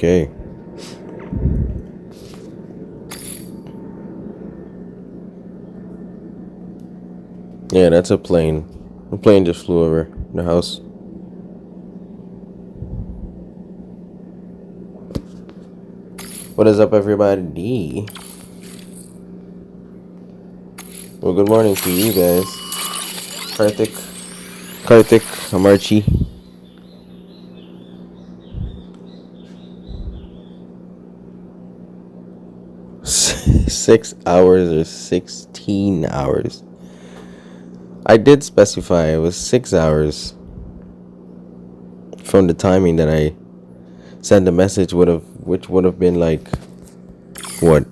Okay. Yeah, that's a plane. The plane just flew over the house. What is up, everybody? Well, good morning to you guys. Karthik, Amarchi. Six hours or 16 hours. I did specify it was 6 hours from the timing that I sent the message, which would have been like, what?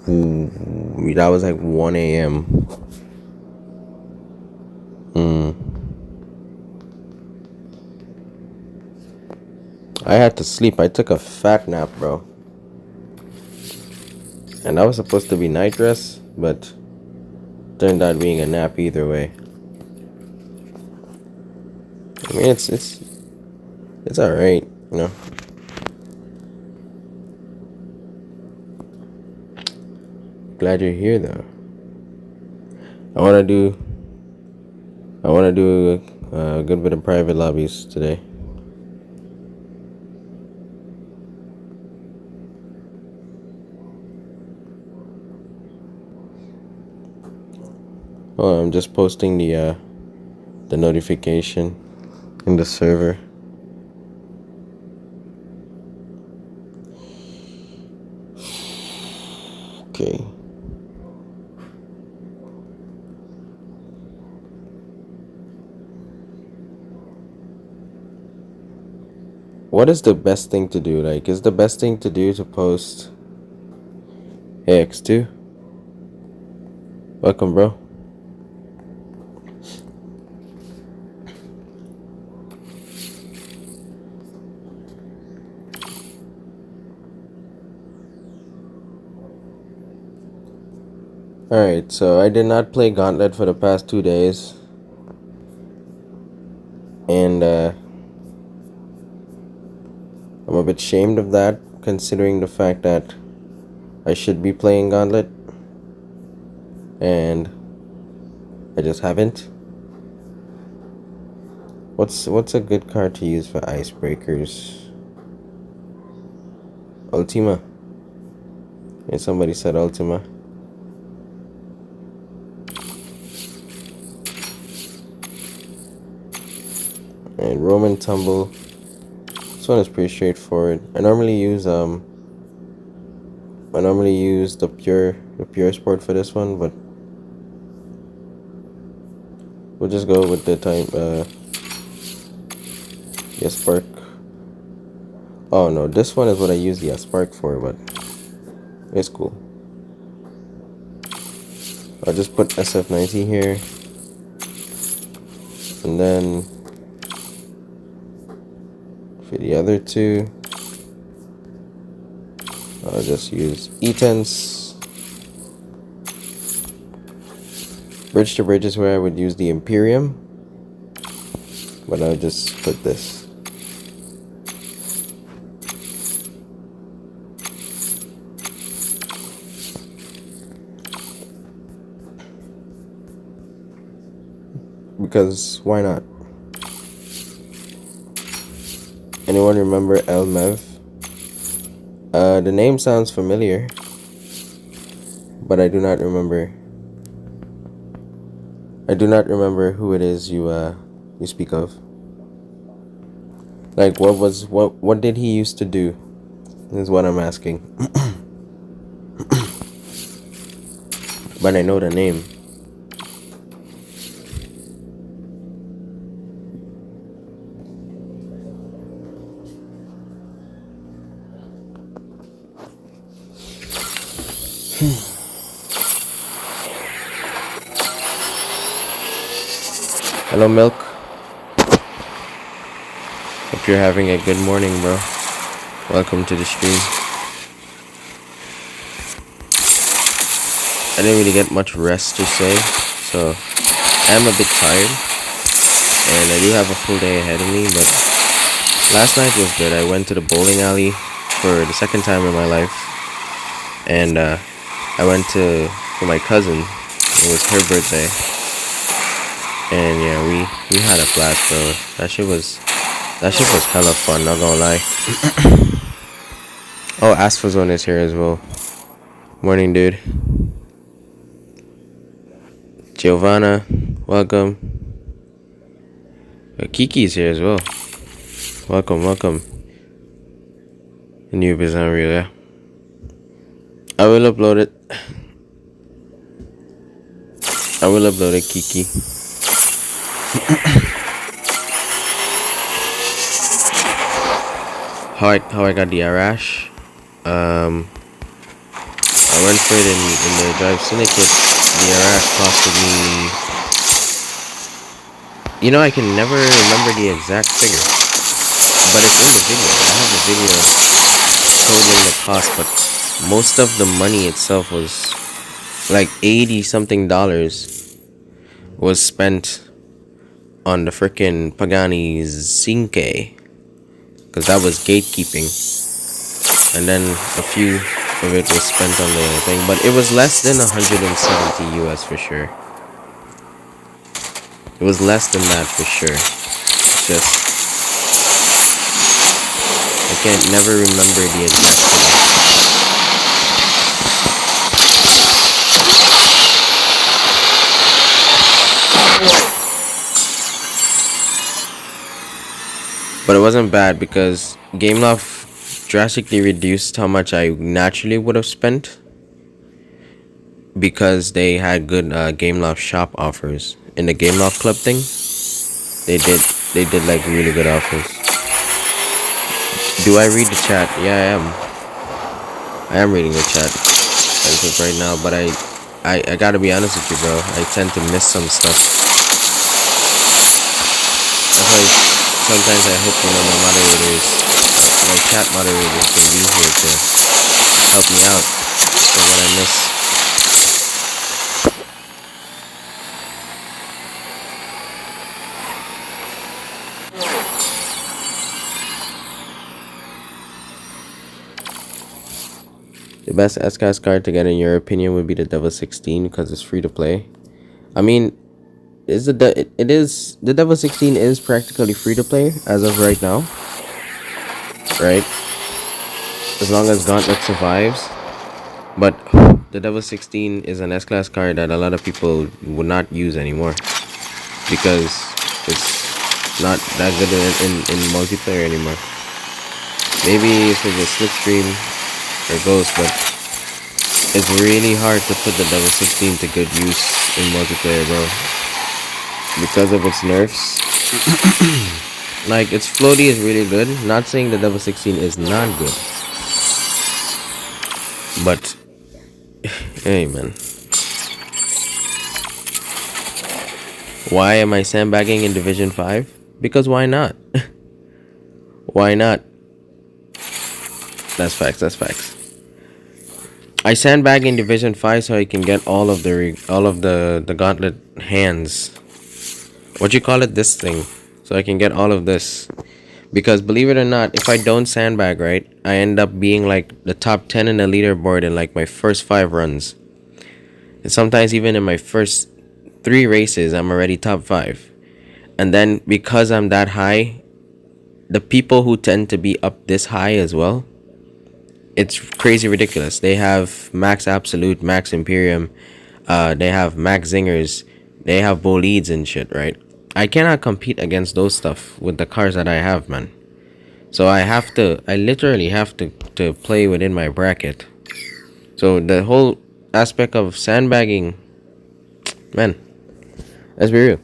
That was like 1 a.m. I had to sleep. I took a fat nap, bro. And that was supposed to be night rest, but turned out being a nap either way. I mean, it's all right, you know. Glad you're here, though. I want to do a good bit of private lobbies today. Oh, I'm just posting the notification in the server. Okay. What is the best thing to do? Like, is the best thing to do to post? Hey, X2. Welcome, bro. Alright, so I did not play Gauntlet for the past 2 days. And I'm a bit ashamed of that, considering the fact that I should be playing Gauntlet. And I just haven't. What's a good card to use for icebreakers? Ultima. And somebody said Ultima. And Roman Tumble. This one is pretty straightforward. I normally use the pure sport for this one, but we'll just go with the time spark. Oh no, this one is what I use the spark for, but it's cool. I'll just put SF90 here, and then for the other two, I'll just use E10s. Bridge to bridge is where I would use the Imperium, but I'll just put this. Because why not? Anyone remember Elmev? The name sounds familiar, but I do not remember. I do not remember who it is you speak of. Like, what did he used to do? Is what I'm asking. But I know the name. Hello, Milk. Hope you're having a good morning, bro. Welcome to the stream. I didn't really get much rest to say, so I'm a bit tired. And I do have a full day ahead of me, but Last night was good. I went to the bowling alley for the second time in my life, and I went for my cousin. It was her birthday, and yeah, we had a blast, bro. That shit was hella fun. Not gonna lie. Oh, Asphalt is here as well. Morning, dude. Giovanna, welcome. Kiki's here as well. Welcome, welcome. The new is unreal, yeah. I will upload it. I will upload it, Kiki. how I got the rash. I went for it in the Drive Syndicate. The rash costed me. You know, I can never remember the exact figure, but it's in the video. I have the video totaling the cost, but most of the money itself was like $80 something was spent on the freaking Pagani Zinke, because that was gatekeeping, and then a few of it was spent on the thing, but it was less than 170 US for sure. It was less than that for sure. It's just I can't never remember the exact figure. But it wasn't bad because Gameloft drastically reduced how much I naturally would have spent, because they had good Gameloft shop offers. In the Gameloft club thing, they did like really good offers. Do I read the chat? Yeah, I am reading the chat as of right now, but I gotta be honest with you, bro. I tend to miss some stuff. That's why sometimes I hope, you know, my chat moderators can be here to help me out for what I miss. The best S-Class card to get in your opinion would be the Devil 16 because it's free to play. I mean, the Devil 16 is practically free to play as of right now, right? As long as Gauntlet survives. But the Devil 16 is an S-Class card that a lot of people would not use anymore because it's not that good in multiplayer anymore. Maybe if it was Slipstream or Ghost, but it's really hard to put the Devil 16 to good use in multiplayer, bro, because of its nerfs. Like, its floaty is really good. Not saying the Devil 16 is not good, but hey, man, why am I sandbagging in Division 5? Because why not? Why not? That's facts. That's facts. I sandbag in Division 5 so I can get all of the gauntlet hands. What you call it? This thing. So I can get all of this. Because believe it or not, if I don't sandbag, right, I end up being like the top 10 in the leaderboard in like my first 5 runs. And sometimes even in my first 3 races, I'm already top 5. And then because I'm that high, the people who tend to be up this high as well, it's crazy ridiculous. They have Max Absolute, Max Imperium, they have Max Zingers, they have Bolides and shit, right? I cannot compete against those stuff with the cars that I have, man. So I literally have to play within my bracket. So the whole aspect of sandbagging, man, let's be real.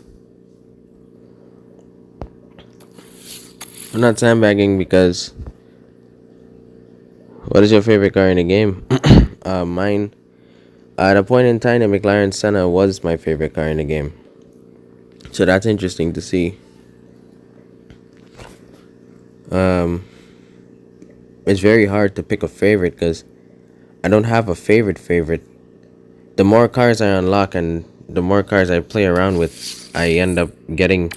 I'm not sandbagging because... What is your favorite car in the game? Mine, at a point in time, the McLaren Senna was my favorite car in the game. So that's interesting to see. It's very hard to pick a favorite because I don't have a favorite. The more cars I unlock and the more cars I play around with, I end up getting,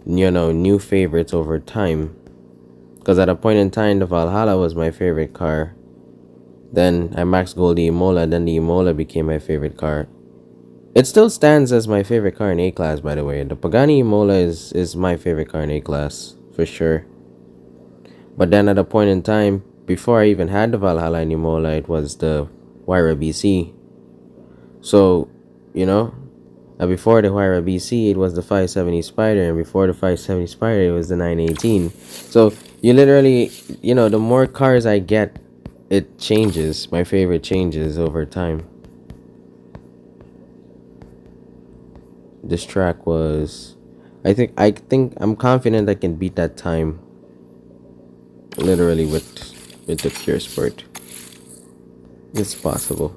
you know, new favorites over time. Because at a point in time, the Valhalla was my favorite car. Then I max gold the Imola, then the Imola became my favorite car. It still stands as my favorite car in A-Class, by the way. The Pagani Imola is my favorite car in A-Class, for sure. But then at a point in time, before I even had the Valhalla and Imola, it was the Huayra BC. So, you know, before the Huayra BC, it was the 570 Spider, and before the 570 Spider, it was the 918. So, you literally, you know, the more cars I get, it changes. My favorite changes over time. This track was, I think I'm confident I can beat that time. Literally with the Pure Sport. It's possible.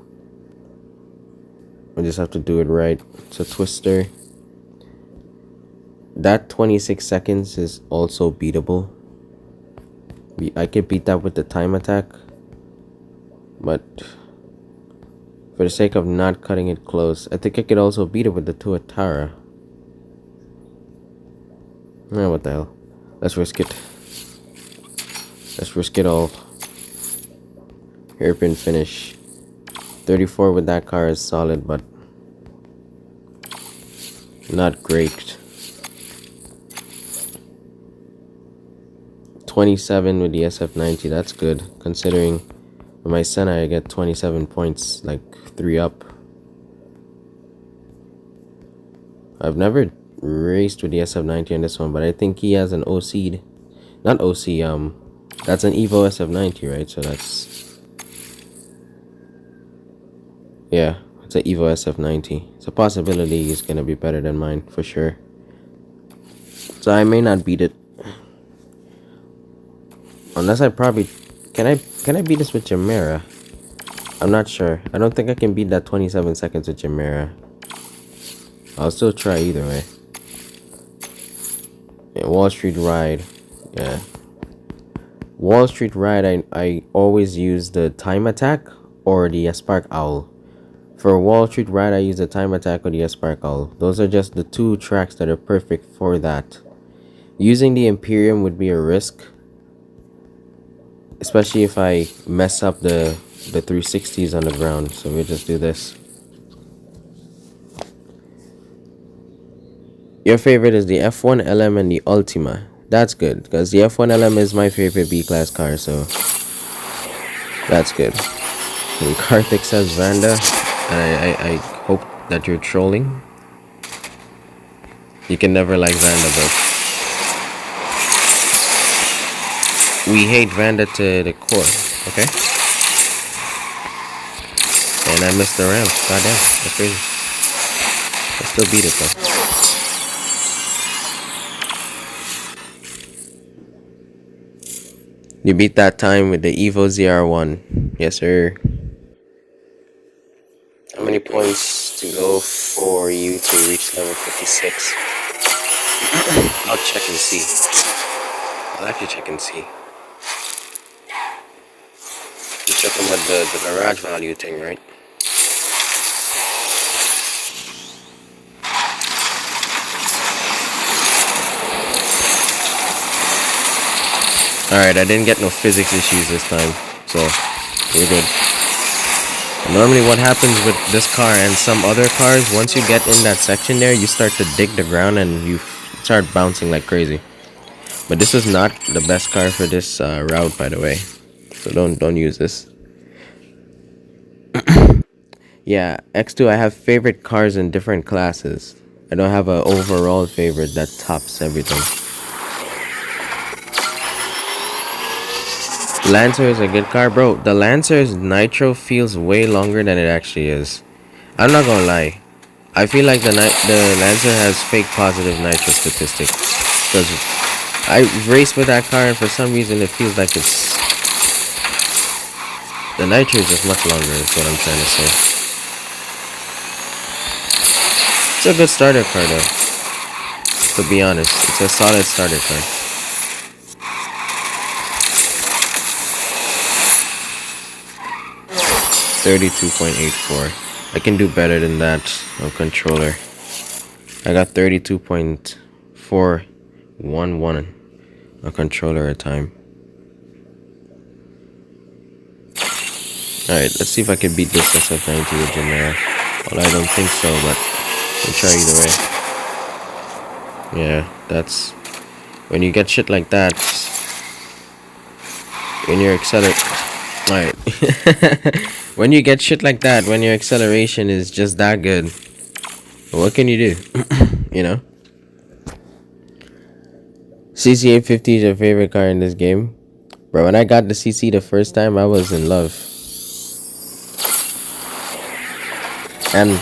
I just have to do it right. It's a twister. That 26 seconds is also beatable. I could beat that with the time attack. But for the sake of not cutting it close, I think I could also beat it with the Tuatara. What the hell. Let's risk it. Let's risk it all. Hairpin finish. 34 with that car is solid, but not great. 27 with the SF90, that's good. Considering with my Senna I get 27 points, like 3 up. I've never raced with the SF90 on this one, but I think he has an OC'd. Not OC, that's an Evo SF90, right? So that's... yeah, it's an Evo SF90. It's a possibility he's gonna be better than mine, for sure. So I may not beat it. Unless I probably... Can I beat this with Chimera? I'm not sure. I don't think I can beat that 27 seconds with Chimera. I'll still try either way. Yeah, Wall Street Ride. Yeah. Wall Street Ride, I always use the Time Attack or the Spark Owl. For Wall Street Ride, I use the Time Attack or the Spark Owl. Those are just the 2 tracks that are perfect for that. Using the Imperium would be a risk. Especially if I mess up the 360s on the ground. So we'll just do this. Your favorite is the F1 LM and the Ultima. That's good, because the F1 LM is my favorite B-Class car, so that's good. And Karthik says Vanda, and I hope that you're trolling. You can never like Vanda, bro. We hate Vanda to the core, okay? And I missed the ramp. Goddamn, that's crazy. I still beat it though. You beat that time with the Evo ZR1. Yes, sir. How many points to go for you to reach level 56? I'll check and see. I'll actually check and see. You're checking with the garage value thing, right? Alright, I didn't get no physics issues this time, so we're good. Normally what happens with this car and some other cars, once you get in that section there, you start to dig the ground and you start bouncing like crazy. But this is not the best car for this route, by the way. So don't use this. Yeah, X2, I have favorite cars in different classes. I don't have an overall favorite that tops everything. Lancer is a good car, bro. The Lancer's nitro feels way longer than it actually is. I'm not gonna lie. I feel like the Lancer has fake positive nitro statistics. Because I raced with that car and for some reason it feels like it's... the nitro is just much longer, is what I'm trying to say. It's a good starter car though. To be honest, it's a solid starter car. $32.84. I can do better than that on controller. I got 32.411 on controller at a time. Alright, let's see if I can beat this SF90 with Genera. Well, I don't think so, but we'll try either way. Yeah, that's... When you get shit like that, when your Alright. When you get shit like that, when your acceleration is just that good, what can you do? You know? CC850 is your favorite car in this game? Bro, when I got the CC the first time, I was in love. And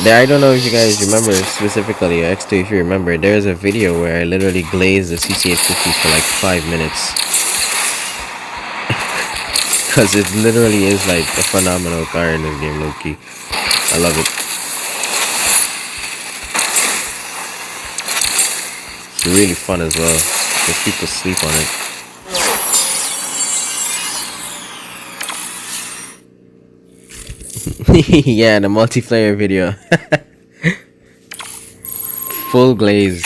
there, I don't know if you guys remember specifically, or X2 if you remember, there's a video where I literally glazed the CC850 for like 5 minutes. Because it literally is like a phenomenal car in this game, low-key. I love it. It's really fun as well, because people sleep on it. Yeah, the multiplayer video. Full glaze.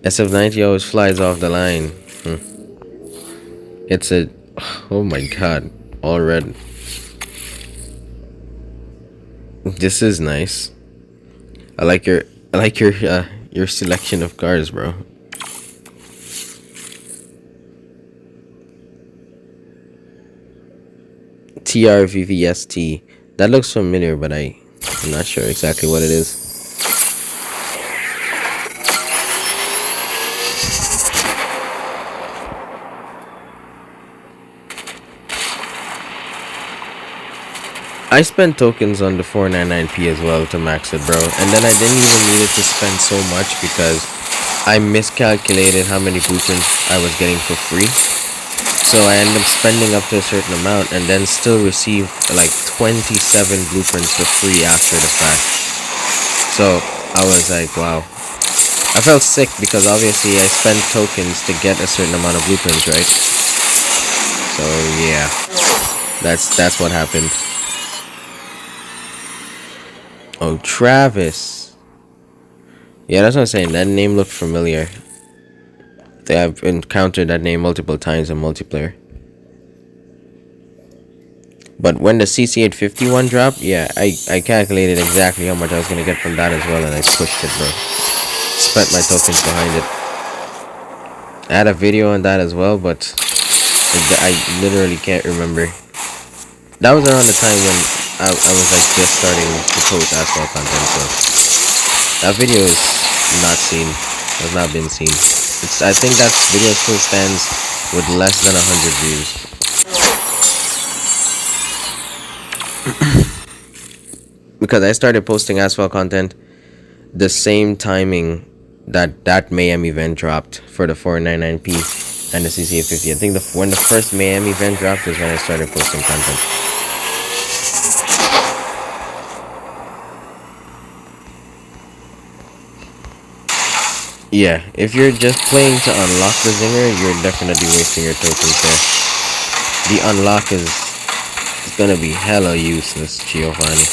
SF90 always flies off the line. It's a... Oh my god. All red. This is nice. I like your selection of cars, bro. TRVVST. That looks familiar, but I'm not sure exactly what it is. I spent tokens on the 499p as well to max it, bro. And then I didn't even need it to spend so much because I miscalculated how many blueprints I was getting for free. So I ended up spending up to a certain amount and then still receive like 27 blueprints for free after the fact. So I was like, wow. I felt sick because obviously I spent tokens to get a certain amount of blueprints, right? So yeah, that's what happened. Oh, Travis. Yeah, that's what I'm saying. That name looked familiar. I've encountered that name multiple times in multiplayer. But when the CC851 dropped, yeah, I calculated exactly how much I was going to get from that as well, and I pushed it, bro. Spent my tokens behind it. I had a video on that as well, but I literally can't remember. That was around the time when I was like just starting to post Asphalt content, so that video is not seen, has not been seen. I think that video still stands with less than 100 views. Because I started posting Asphalt content the same timing that Mayhem event dropped for the 499p and the CC850. I think when the first Mayhem event dropped is when I started posting content. Yeah, if you're just playing to unlock the Zinger, you're definitely wasting your tokens there. The unlock is gonna be hella useless, Giovanni.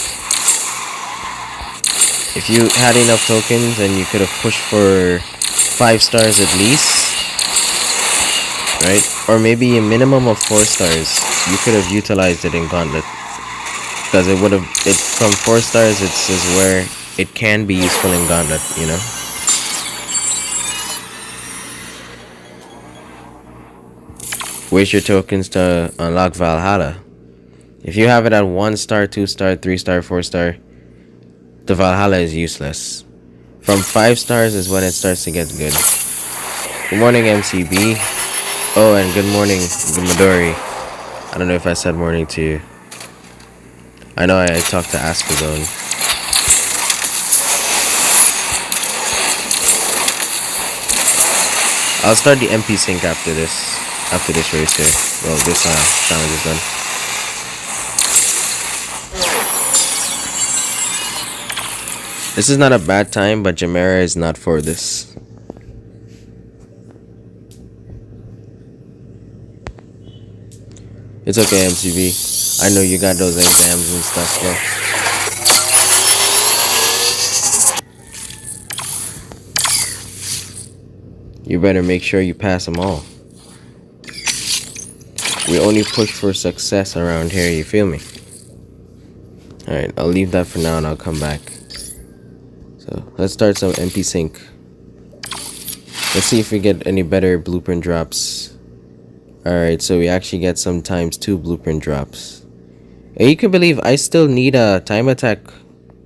If you had enough tokens and you could have pushed for 5 stars at least, right? Or maybe a minimum of 4 stars, you could have utilized it in Gauntlet. Because it would have, from 4 stars, it's where it can be useful in Gauntlet, you know? Waste your tokens to unlock Valhalla. If you have it at 1 star, 2 star, 3 star, 4 star, the Valhalla is useless. From 5 stars is when it starts to get good. Good morning, MCB. Oh, and good morning, Midori. I don't know if I said morning to you. I know I talked to Aspazone. I'll start the MP sync after this race here. Well, this challenge is done. This is not a bad time, but Jamera is not for this. It's okay, MCB. I know you got those exams and stuff, bro. You better make sure you pass them all. We only push for success around here, you feel me? Alright, I'll leave that for now and I'll come back. So, let's start some MP sync. Let's see if we get any better blueprint drops. Alright, so we actually get some ×2 blueprint drops. And you can believe I still need a time attack.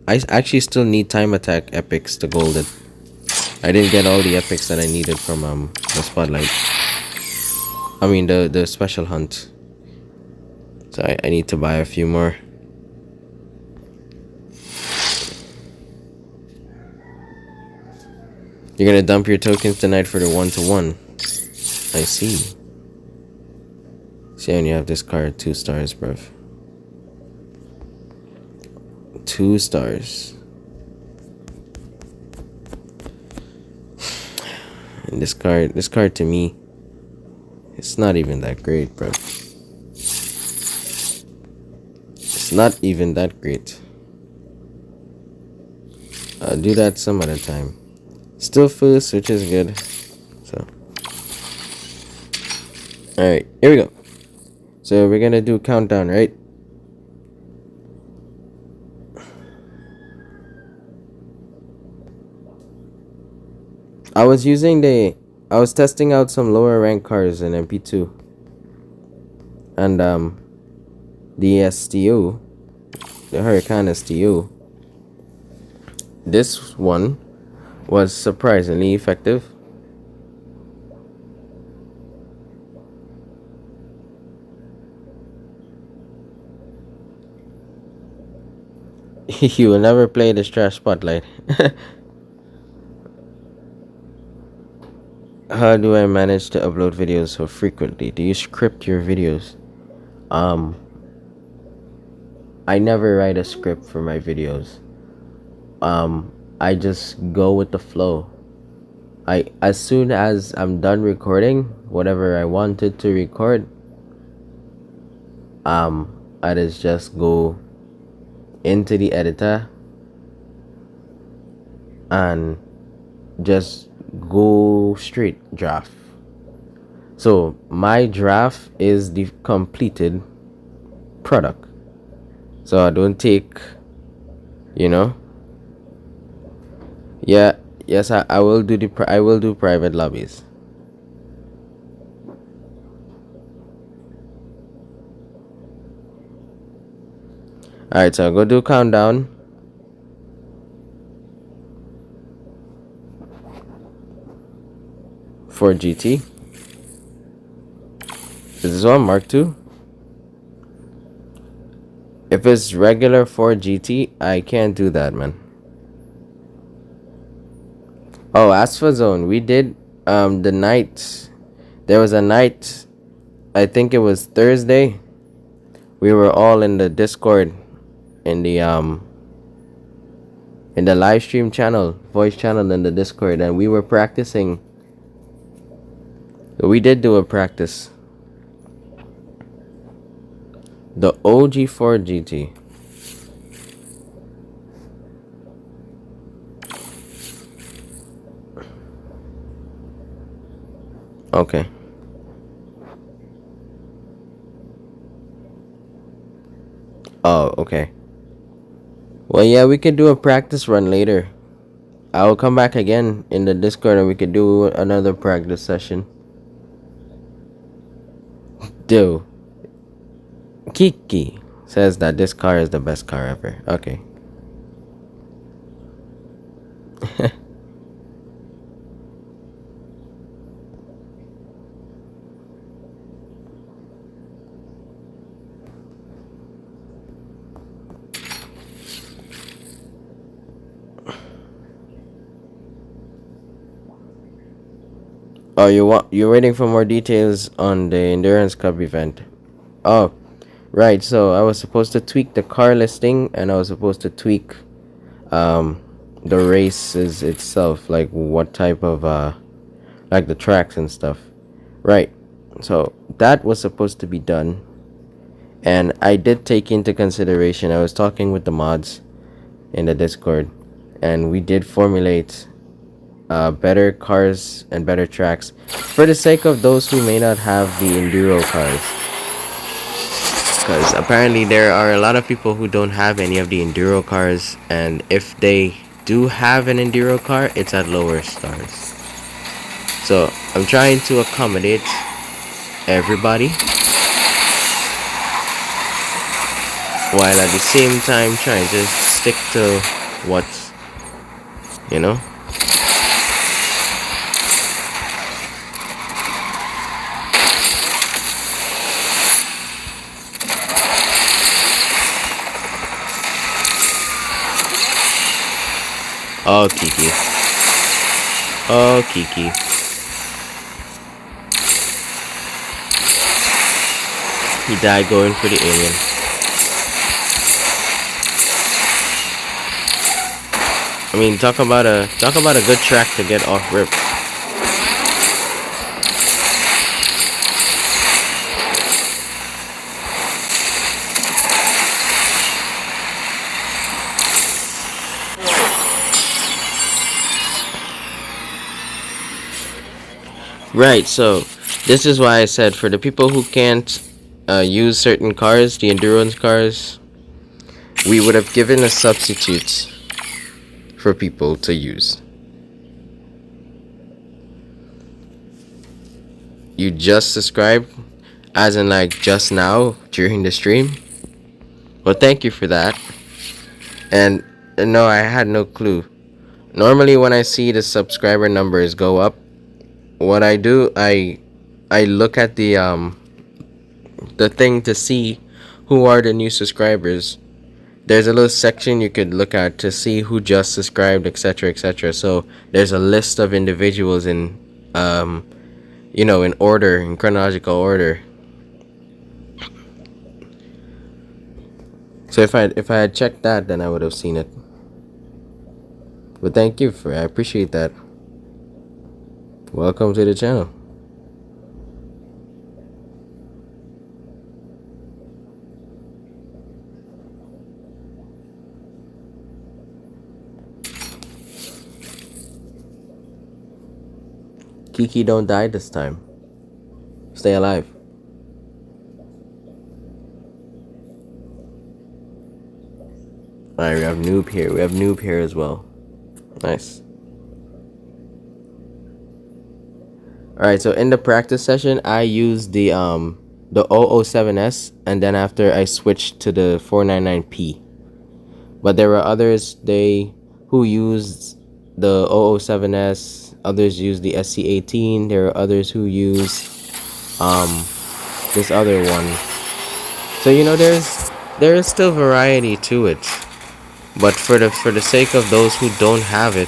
I actually still need time attack epics to gold it. I didn't get all the epics that I needed from the spotlight. I mean the special hunt. So I need to buy a few more. You're gonna dump your tokens tonight for the 1-to-1. I see. See, and you have this card, 2 stars, bruv. 2 stars. And this card to me, it's not even that great, bro. It's not even that great. I'll do that some other time. Still first, which is good. So, alright, here we go. So we're gonna do countdown, right? I was testing out some lower rank cars in MP2. And the STU, the Hurricane STU. This one was surprisingly effective. You will never play this trash spotlight. How do I manage to upload videos so frequently? Do you script your videos? I never write a script for my videos. I just go with the flow. As soon as I'm done recording whatever I wanted to record, I just go into the editor and just go straight draft. So my draft is the completed product. So I don't take, yes, I will do private lobbies. Alright, so I'll go do countdown. For GT. Is this one Mark II? If it's regular for GT, I can't do that, man. Oh, Asphalt Zone. We did the night. There was a night, I think it was Thursday. We were all in the Discord, in the live stream channel, voice channel in the Discord, and we were practicing. We did do a practice. The OG Ford GT. Okay. Oh, okay. Well, yeah, we could do a practice run later. I'll come back again in the Discord and we could do another practice session. Dude. Kiki says that this car is the best car ever. Okay. Oh, you're waiting for more details on the Endurance Cup event. Oh, right. So I was supposed to tweak the car listing, and I was supposed to tweak the races itself, like what type of like the tracks and stuff. Right. So that was supposed to be done, and I did take into consideration. I was talking with the mods in the Discord, and we did formulate better cars and better tracks for the sake of those who may not have the enduro cars, because apparently there are a lot of people who don't have any of the enduro cars, and if they do have an enduro car, it's at lower stars. So I'm trying to accommodate everybody while at the same time trying to stick to what's, you know. Oh, Kiki. Oh, Kiki. He died going for the alien. I mean, talk about a good track to get off rip. Right, so this is why I said for the people who can't use certain cars, the endurance cars, we would have given a substitute for people to use. You just subscribed, as in like just now during the stream. Well, thank you for that. And no, I had no clue. Normally when I see the subscriber numbers go up, what I do, I look at the thing to see who are the new subscribers. There's a little section you could look at to see who just subscribed, etc., etc. So there's a list of individuals in in order, in chronological order. So if I had checked that, then I would have seen it. But thank you I appreciate that. Welcome to the channel. Kiki, don't die this time. Stay alive. Alright, we have Noob here. We have Noob here as well. Nice. Alright, so in the practice session, I used the 007S, and then after I switched to the 499P. But there were others who used the 007S, others used the SC18, there are others who use this other one. So there is still variety to it. But for the sake of those who don't have it,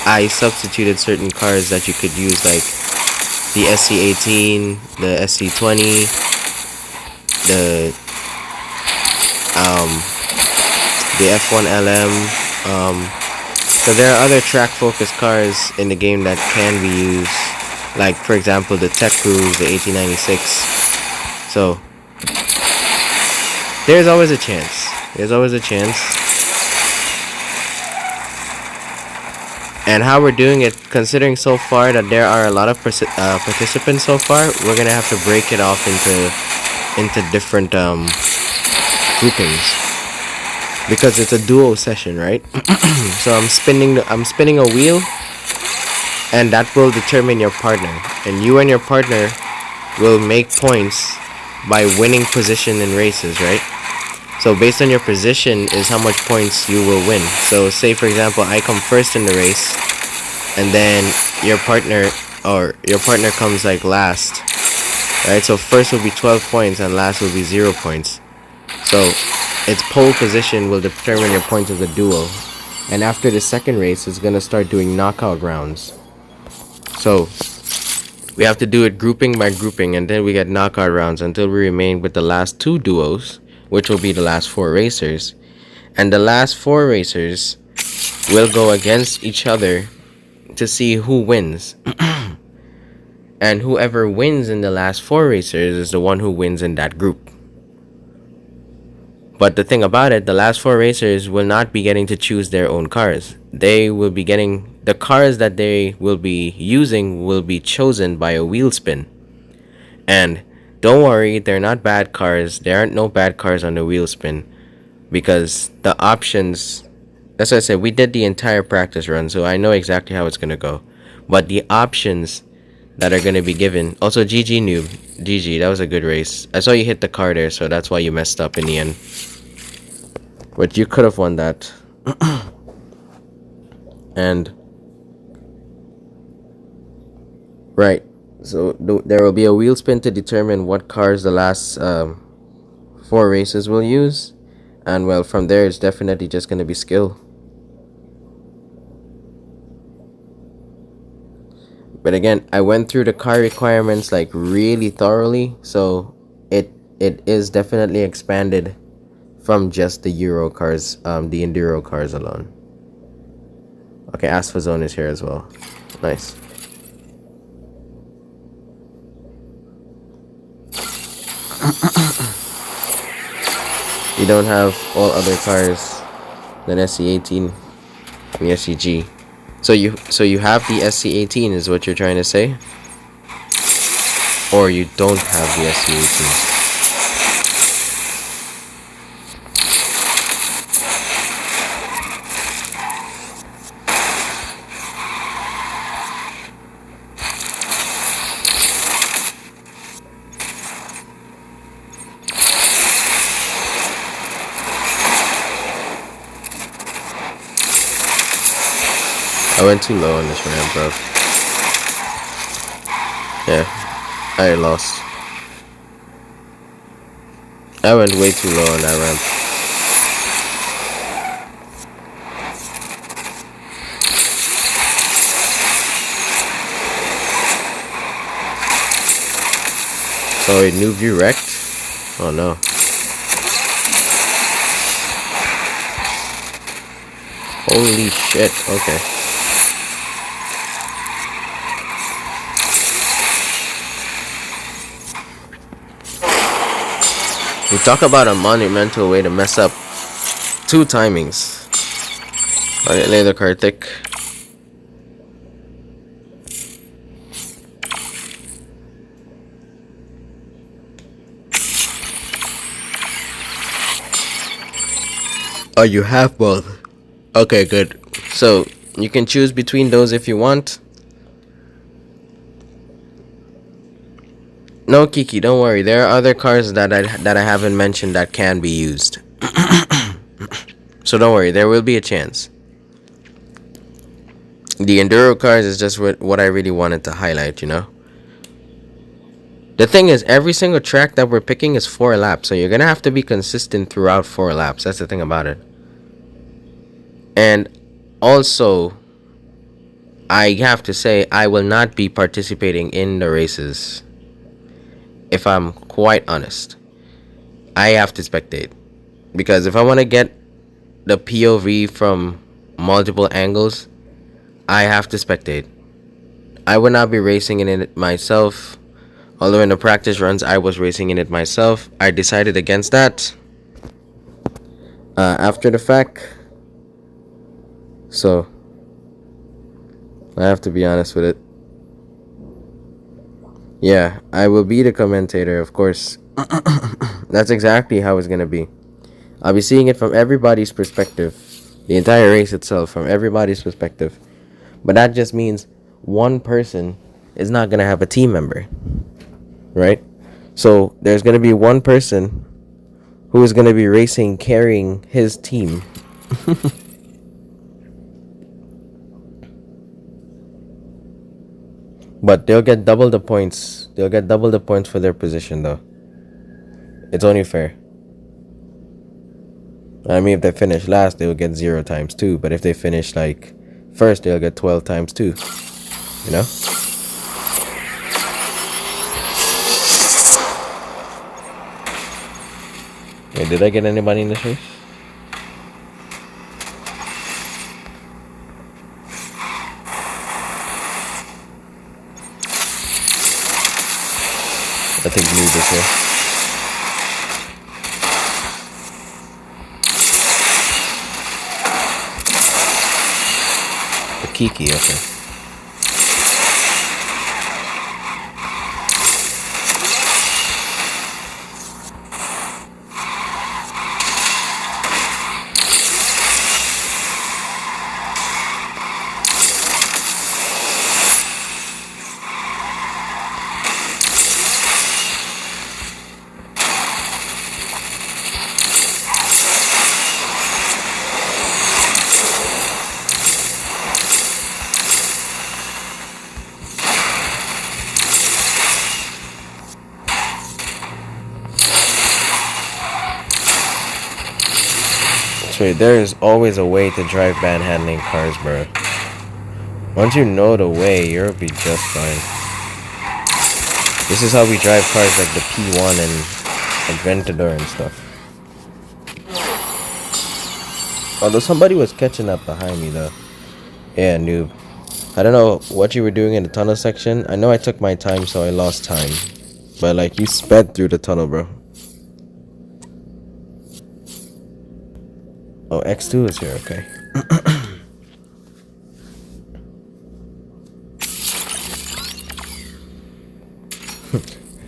I substituted certain cars that you could use, like the SC18, the SC20, the F1 LM. So there are other track focused cars in the game that can be used, like for example the Tech Cruise, the 1896. So there's always a chance. There's always a chance. And how we're doing it, considering so far that there are a lot of participants so far, we're gonna have to break it off into different groupings, because it's a duo session, right? So I'm spinning a wheel, and that will determine your partner, and you and your partner will make points by winning position in races, right? So based on your position is how much points you will win. So say for example I come first in the race, and then your partner comes like last, right? So first will be 12 points and last will be 0 points. So its pole position will determine your points of the duel. And after the second race, it's gonna start doing knockout rounds. So we have to do it grouping by grouping, and then we get knockout rounds until we remain with the last 2 duos, which will be the last 4 racers. And the last 4 racers will go against each other to see who wins. And whoever wins in the last 4 racers is the one who wins in that group. But the thing about it, the last 4 racers will not be getting to choose their own cars. They will be getting the cars that they will be using will be chosen by a wheel spin. And don't worry, they're not bad cars. There aren't no bad cars on the wheel spin, because the options, that's what I said, we did the entire practice run, so I know exactly how it's gonna go. But the options that are gonna be given, also GG noob, GG, that was a good race. I saw you hit the car there, so that's why you messed up in the end. But you could have won that. And right, so there will be a wheel spin to determine what cars the last 4 races will use. And well, from there it's definitely just going to be skill. But again, I went through the car requirements like really thoroughly, so it is definitely expanded from just the Euro cars, the Enduro cars alone. Okay, Asphalt Zone is here as well. Nice. You don't have all other cars than SC18 and the SCG. So you have the SC18 is what you're trying to say? Or you don't have the SC18? I went too low on this ramp, bro. Yeah, I lost. I went way too low on that ramp. Sorry, noob, you wrecked? Oh no. Holy shit, okay. We talk about a monumental way to mess up 2 timings. Okay, later, Karthik. Oh, you have both. Okay, good. So, you can choose between those if you want. No, Kiki, don't worry. There are other cars that I haven't mentioned that can be used. So don't worry, there will be a chance. The Enduro cars is just what I really wanted to highlight, you know? The thing is, every single track that we're picking is 4 laps, so you're gonna have to be consistent throughout 4 laps. That's the thing about it. And also, I have to say, I will not be participating in the races. If I'm quite honest, I have to spectate. Because if I want to get the POV from multiple angles, I have to spectate. I would not be racing in it myself. Although in the practice runs, I was racing in it myself. I decided against that after the fact. So, I have to be honest with it. Yeah, I will be the commentator, of course. That's exactly how it's gonna be. I'll be seeing it from everybody's perspective. The entire race itself, from everybody's perspective. But that just means one person is not gonna have a team member. Right? So, there's gonna be one person who is gonna be racing carrying his team. But they'll get double the points. They'll get double the points for their position, though. It's only fair. I mean, if they finish last, they'll get 0 times 2. But if they finish, like, first, they'll get 12 times 2. You know? Wait, did I get anybody in this race? I think Noob is here. The Kiki, okay. Wait, there is always a way to drive bad handling cars, bro. Once you know the way, you'll be just fine. This is how we drive cars like the P1 and Aventador and stuff. Although somebody was catching up behind me though. Yeah, noob. I don't know what you were doing in the tunnel section. I know I took my time, so I lost time. But like, you sped through the tunnel, bro. Oh, X2 is here, okay.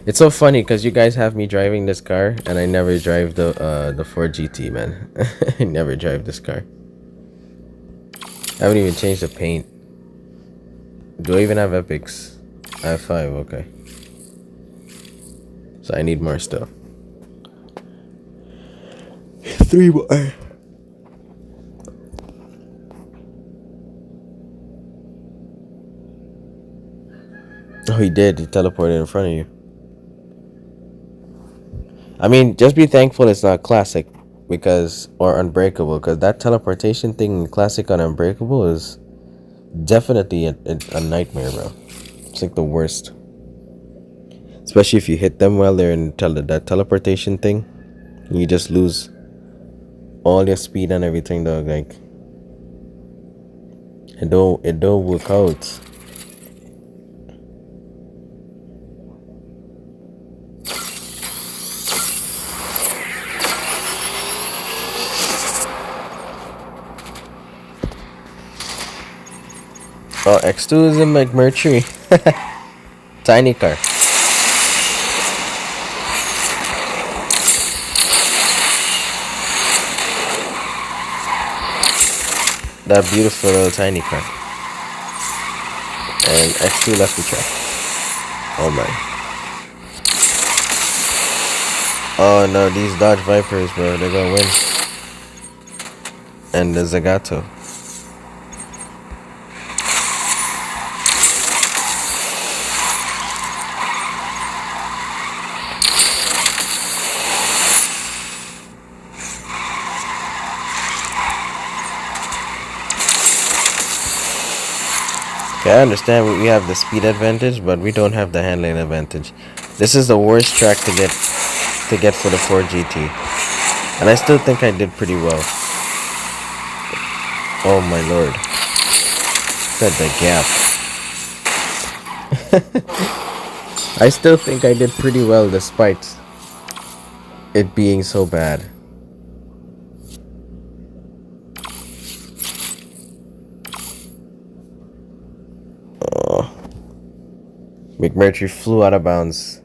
It's so funny because you guys have me driving this car and I never drive the Ford GT, man. I never drive this car. I haven't even changed the paint. Do I even have epics? I have 5, okay. So I need more stuff. 3 more. Oh, he did. He teleported in front of you. I mean, just be thankful it's not classic, because or unbreakable, because that teleportation thing in classic on unbreakable is definitely a nightmare, bro. It's like the worst, especially if you hit them while they're in that teleportation thing. You just lose all your speed and everything, dog. Like it don't work out. Oh, X2 is in McMurtry. Tiny car. That beautiful little tiny car. And X2 left the track. Oh my. Oh no, these Dodge Vipers, bro, they're gonna win. And the Zagato. Okay, I understand we have the speed advantage, but we don't have the handling advantage. This is the worst track to get for the Ford GT. And I still think I did pretty well. Oh my lord. Look at the gap. I still think I did pretty well despite it being so bad. Oh. McMurtry flew out of bounds.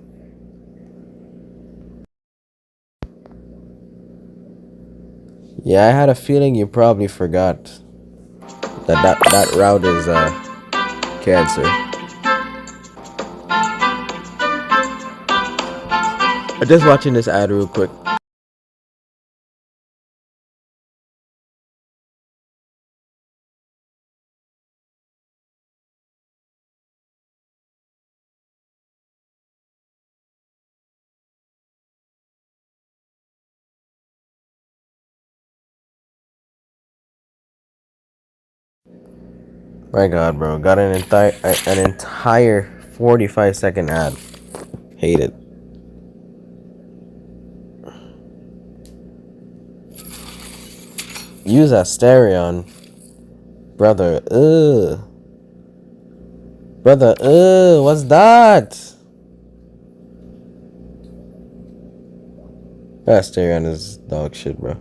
Yeah, I had a feeling you probably forgot that route is cancer. I'm just watching this ad real quick. My god, bro. Got an entire 45-second ad. Hate it. Use Asterion. Brother, Brother, what's that? Asterion is dog shit, bro.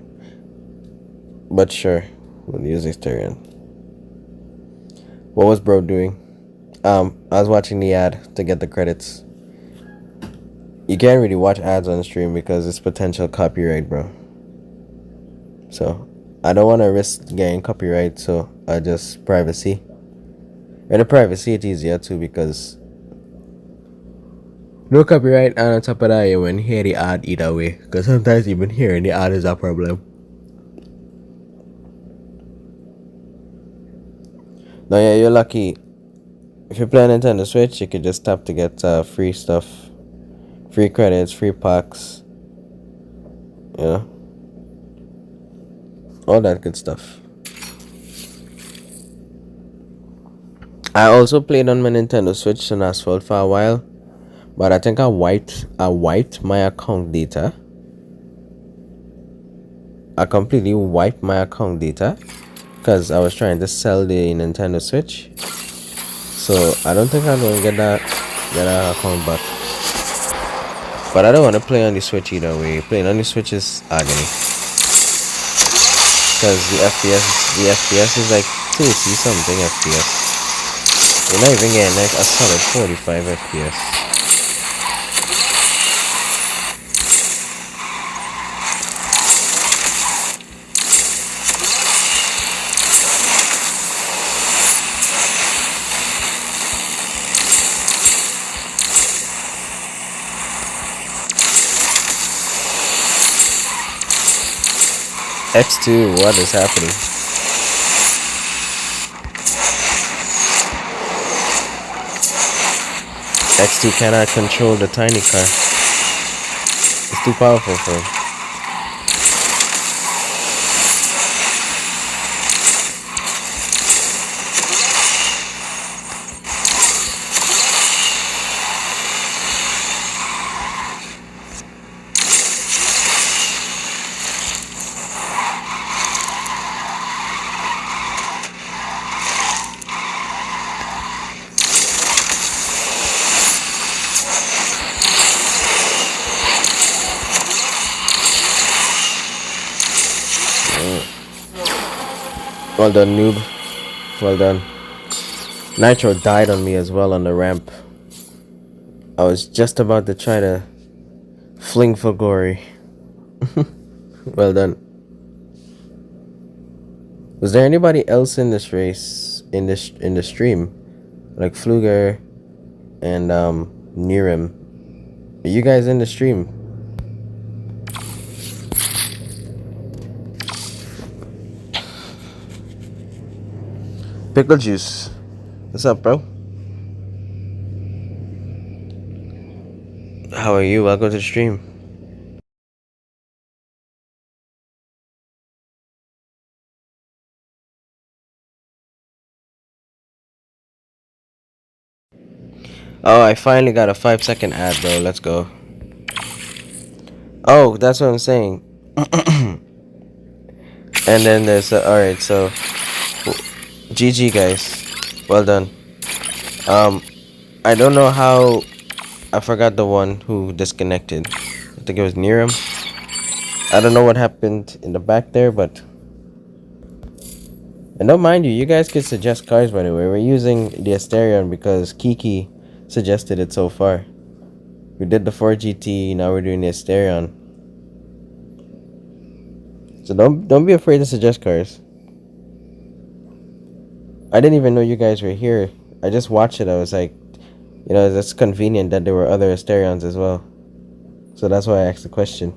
But sure, we'll use Asterion. What was bro doing? I was watching the ad to get the credits. You can't really watch ads on the stream because it's potential copyright, bro. So I don't want to risk getting copyright, so I just privacy. And the privacy it's easier too because no copyright, and on top of that you won't hear the ad either way. Because sometimes even hearing the ad is a problem. No, yeah, you're lucky. If you play on Nintendo Switch, you could just tap to get free stuff, free credits, free packs, you know, all that good stuff. I also played on my Nintendo Switch on Asphalt for a while, but I think I wiped my account data. I completely wiped my account data because I was trying to sell the Nintendo Switch. So I don't think I'm gonna get that account back. But I don't want to play on the Switch either way. Playing on the Switch is agony. Because the FPS is like 2C something FPS. You're not even getting like a solid 45 FPS. X2, what is happening? X2 cannot control the tiny car. It's too powerful for him. Well done, noob. Well done. Nitro died on me as well on the ramp. I was just about to try to fling for glory. Well done. Was there anybody else in this race in the stream, like Fluger and Nirim? Are you guys in the stream? Pickle Juice, what's up, bro? How are you? Welcome to the stream. Oh, I finally got a 5-second ad, bro. Let's go. Oh, that's what I'm saying. And then there's alright, so GG guys. Well done. I don't know how. I forgot the one who disconnected. I think it was Niram. I don't know what happened in the back there, but and don't mind you guys could suggest cars, by the way. We're using the Asterion because Kiki suggested it so far. We did the 4GT, now we're doing the Asterion. So don't be afraid to suggest cars. I didn't even know you guys were here. I just watched it. I was like, you know, that's convenient that there were other Asterions as well. So that's why I asked the question.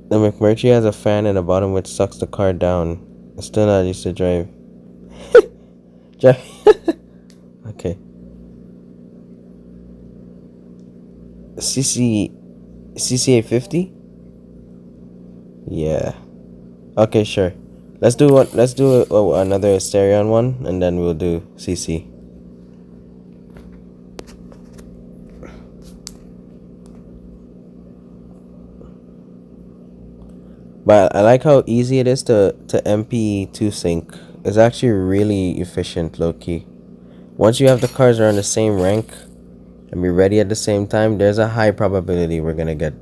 The McMurtry has a fan in the bottom which sucks the car down. It's still not used to drive. Drive. Okay. CC850? Yeah. Okay, sure. Let's do one. Let's do another Asterion one, and then we'll do CC. But I like how easy it is to MP2 sync. It's actually really efficient, low key. Once you have the cars are on the same rank and be ready at the same time, there's a high probability we're gonna get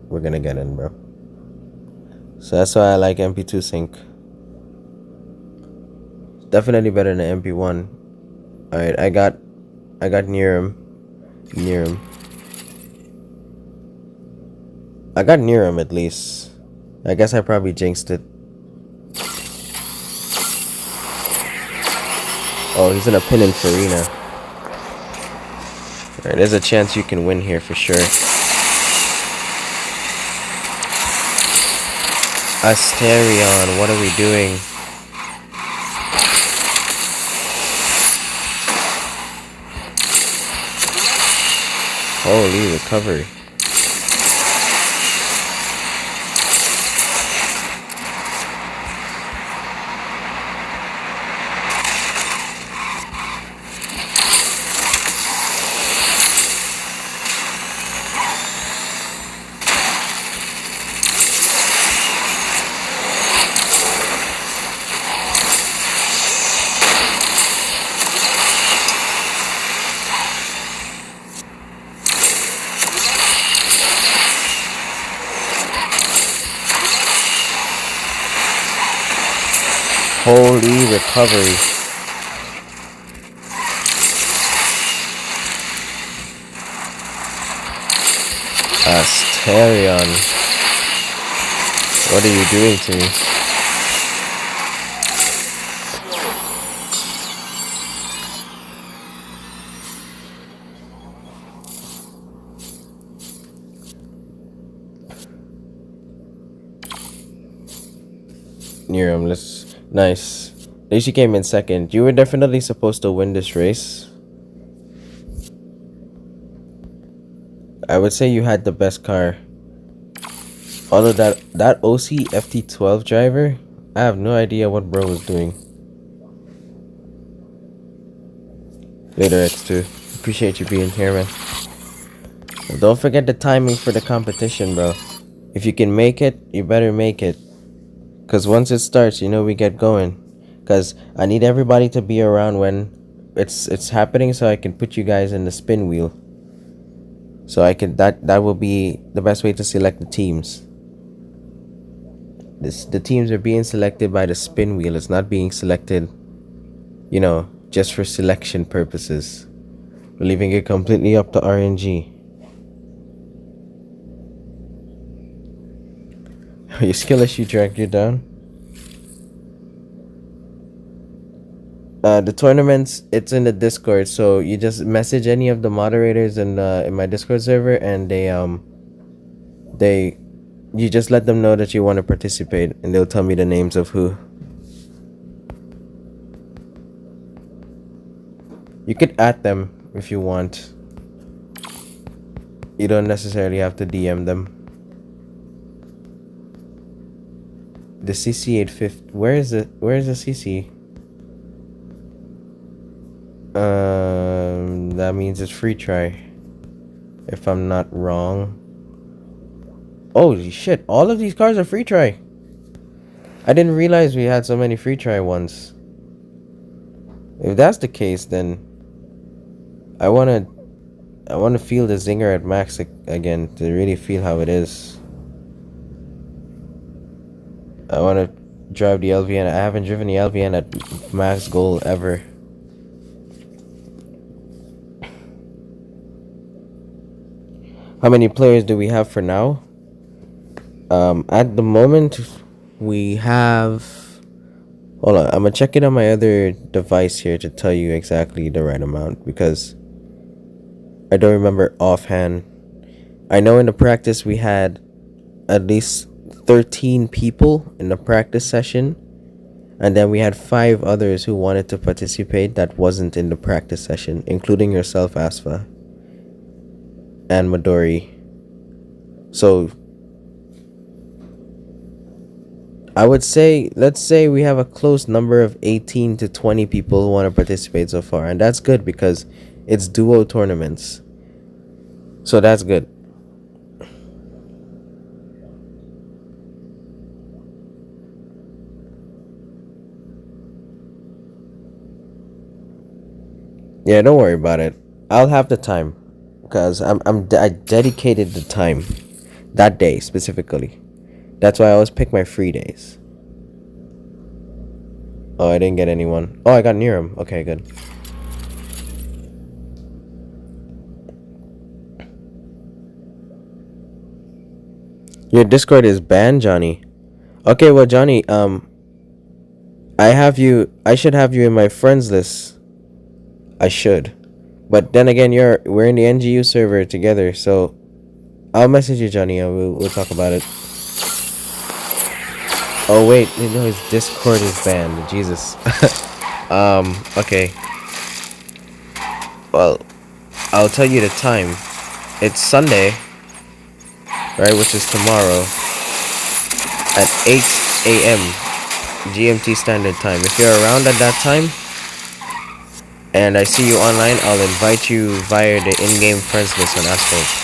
in, bro. So that's why I like MP2 sync. Definitely better than MP1. Alright, I got near him. I got near him at least. I guess I probably jinxed it. Oh, he's in a pin in Farina. Alright, there's a chance you can win here for sure. Asterion, what are we doing? Holy recovery. Holy recovery. Asterion. What are you doing to me? Near him, let's... Nice. At least you came in second. You were definitely supposed to win this race. I would say you had the best car. Although that OC FT12 driver, I have no idea what bro was doing. Later, X2. Appreciate you being here, man. Don't forget the timing for the competition, bro. If you can make it, you better make it. Because once it starts, you know we get going. Because I need everybody to be around when it's happening so I can put you guys in the spin wheel. So I can that will be the best way to select the teams. The teams are being selected by the spin wheel. It's not being selected, you know, just for selection purposes. We're leaving it completely up to RNG. Your skill issue dragged you down. The tournaments, it's in the Discord, so you just message any of the moderators in my Discord server, and you just let them know that you want to participate, and they'll tell me the names of who. You could add them if you want. You don't necessarily have to DM them. The CC850. Where is it? Where is the CC? That means it's free try. If I'm not wrong. Holy shit! All of these cars are free try. I didn't realize we had so many free try ones. If that's the case, then I wanna feel the zinger at max again to really feel how it is. I wanna drive the LVN. I haven't driven the LVN at max goal ever. How many players do we have for now? At the moment, we have... Hold on, I'm gonna check it on my other device here to tell you exactly the right amount, because I don't remember offhand. I know in the practice we had at least 13 people in the practice session, and then we had 5 others who wanted to participate that wasn't in the practice session, including yourself, Asfa, and Midori. So I would say, let's say we have a close number of 18 to 20 people who want to participate so far, and that's good because it's duo tournaments. So that's good. Yeah, don't worry about it. I'll have the time, because I dedicated the time that day specifically. That's why I always pick my free days. Oh, I didn't get anyone. Oh, I got near him. Okay, good. Your Discord is banned, Johnny. Okay, well, Johnny, I should have you in my friends list. I should. But then again, we're in the NGU server together, so I'll message you, Johnny, and we'll talk about it. Oh wait, no, his Discord is banned. Jesus. Okay. Well, I'll tell you the time. It's Sunday, right, which is tomorrow at 8 a.m. GMT Standard Time. If you're around at that time and I see you online, I'll invite you via the in-game friends list on Asphalt.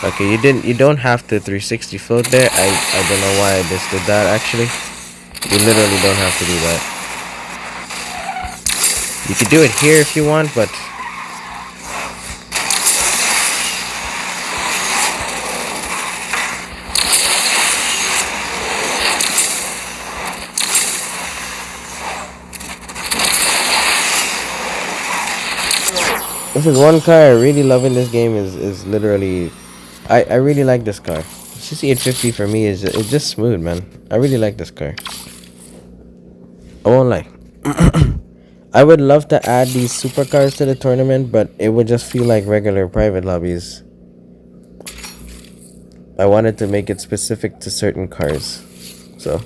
Okay, you don't have to 360 float there. I don't know why I just did that actually. You literally don't have to do that. You could do it here if you want, but this is one car I really love in this game is literally I really like this car. CC850 for me it's just smooth, man. I really like this car. I won't lie. I would love to add these supercars to the tournament, but it would just feel like regular private lobbies. I wanted to make it specific to certain cars. So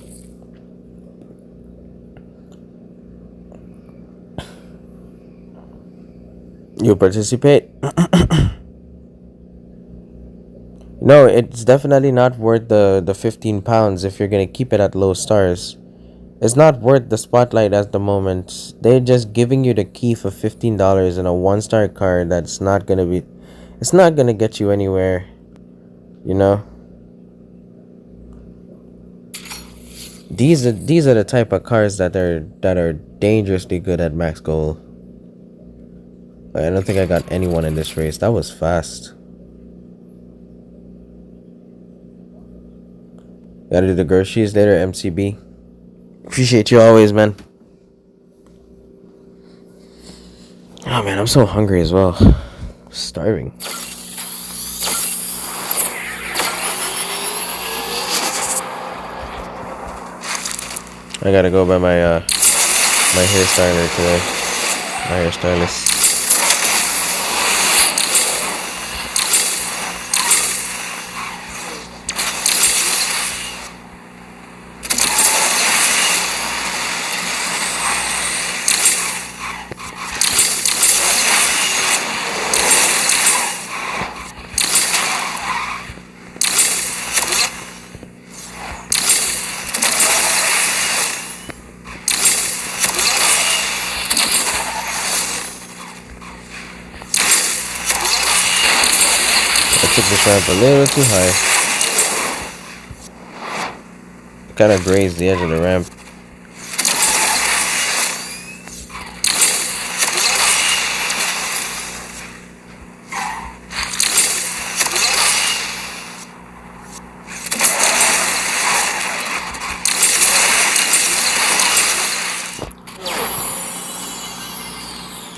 you participate? No, it's definitely not worth the 15 pounds if you're gonna keep it at low stars. It's not worth the spotlight at the moment. They're just giving you the key for $15 in a 1-star car that's not gonna be, it's not gonna get you anywhere, you know. These are the type of cars that are dangerously good at max goal. I don't think I got anyone in this race. That was fast. Gotta do the groceries later, MCB. Appreciate you always, man. Oh man, I'm so hungry as well. Starving. I gotta go by my my hairstyler today. My hairstylist. I took this ramp a little too high. Kind of grazed the edge of the ramp.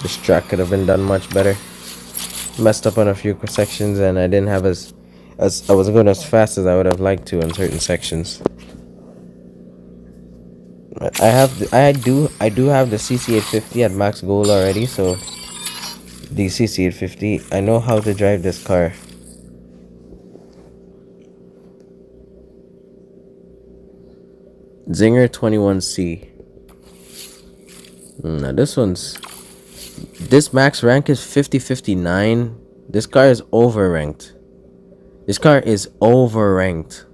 This track could have been done much better. Messed up on a few sections, and I didn't have as I wasn't going as fast as I would have liked to on certain sections. I do have the CC850 at max goal already, so the CC850, I know how to drive this car. Zinger 21C. Now this max rank is 5059. This car is overranked. This car is overranked.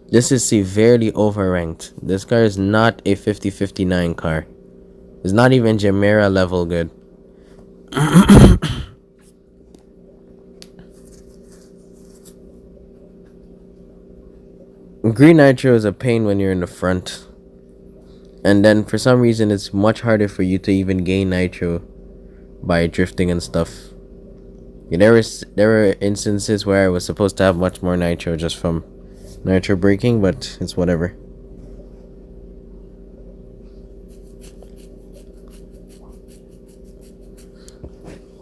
This is severely overranked. This car is not a 5059 car. It's not even Gemera level good. Green Nitro is a pain when you're in the front. And then for some reason it's much harder for you to even gain nitro by drifting and stuff. Yeah, there were instances where I was supposed to have much more nitro just from nitro braking, but it's whatever.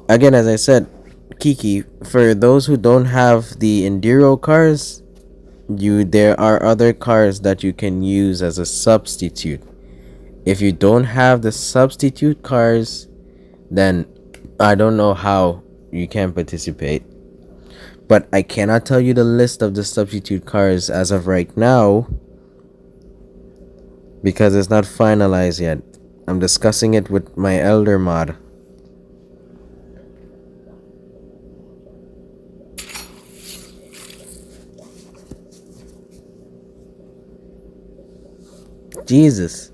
Again, as I said, Kiki, for those who don't have the enduro cars, there are other cars that you can use as a substitute. If you don't have the substitute cars, then I don't know how you can participate. But I cannot tell you the list of the substitute cars as of right now because it's not finalized yet. I'm discussing it with my elder mod. Jesus.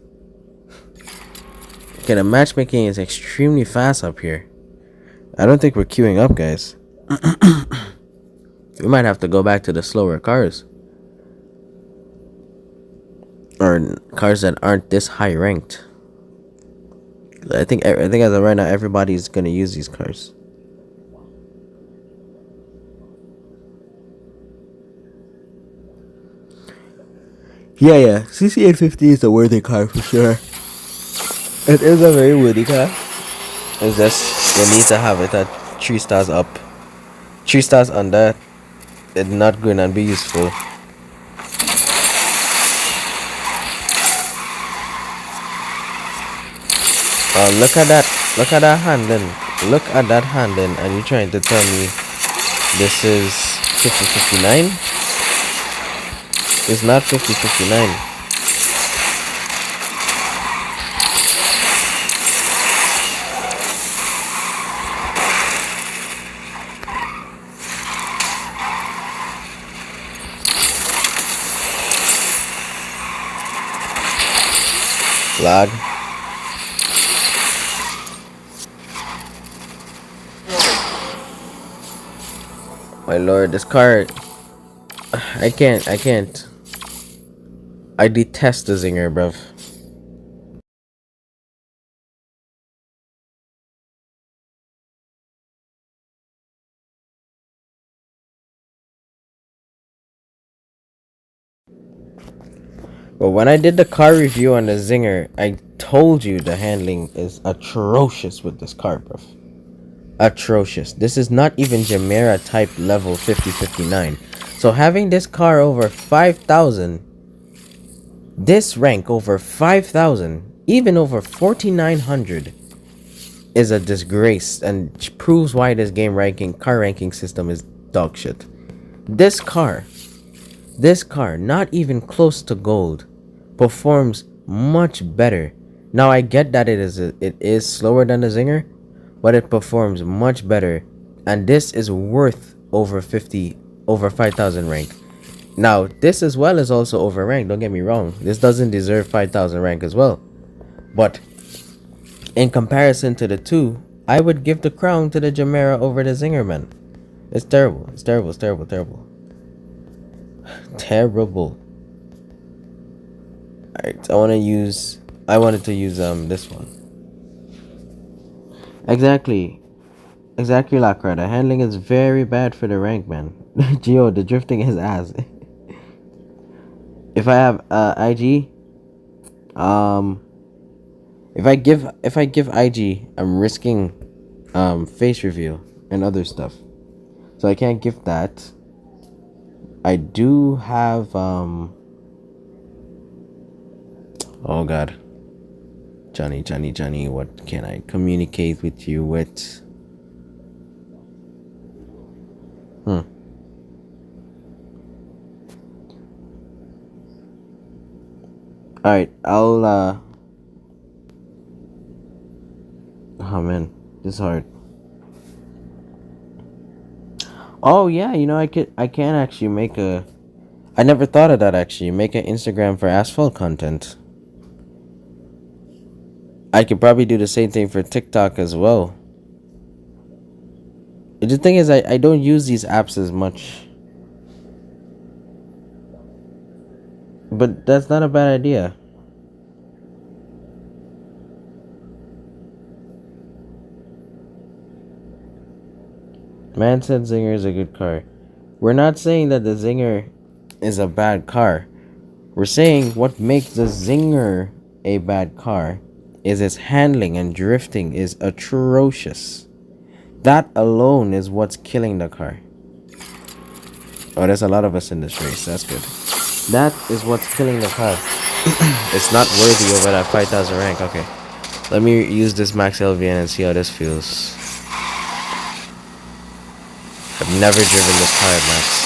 Okay, the matchmaking is extremely fast up here. I don't think we're queuing up, guys. We might have to go back to the slower cars. Or cars that aren't this high ranked. I think as of right now everybody's gonna use these cars. Yeah. CC850 is a worthy car for sure. It is a very worthy car. It's just you need to have it at 3 stars up. 3 stars under, it's not going to be useful. Look at that. Look at that handling. Look at that handling. And you're trying to tell me this is 50-59? It's not 50-59. Lag. My lord, this car, I can't. I detest the Zinger, bruv. But when I did the car review on the Zinger, I told you the handling is atrocious with this car, bruv. Atrocious. This is not even Gemera type level 50-59. So having this car over 5,000, this rank over 5,000, even over 4,900, is a disgrace and proves why this car ranking system is dog shit. This car, not even close to gold, performs much better. Now I get that it is slower than the Zinger, but it performs much better, and this is worth over 5,000 rank. Now this as well is also over ranked, don't get me wrong, this doesn't deserve 5,000 rank as well, but in comparison to the two, I would give the crown to the Gemera over the Zinger, man. It's terrible. Terrible. Alright, I wanted to use this one. Exactly, Lacra. The handling is very bad for the rank, man. Geo, the drifting is ass. If I have IG, if I give IG, I'm risking face reveal and other stuff, so I can't give that. I do have oh god, Johnny, what can I communicate with you with? Alright, I'll oh man, this is hard. Oh yeah, I can actually make I never thought of that, actually. Make an Instagram for Asphalt content. I could probably do the same thing for TikTok as well. The thing is, I don't use these apps as much. But that's not a bad idea. Man said Zinger is a good car. We're not saying that the Zinger is a bad car. We're saying what makes the Zinger a bad car is its handling and drifting is atrocious. That alone is what's killing the car. Oh, there's a lot of us in this race. That's good. That is what's killing the car. It's not worthy of that 5,000 rank. Okay. Let me use this max LVN and see how this feels. I've never driven this car at max.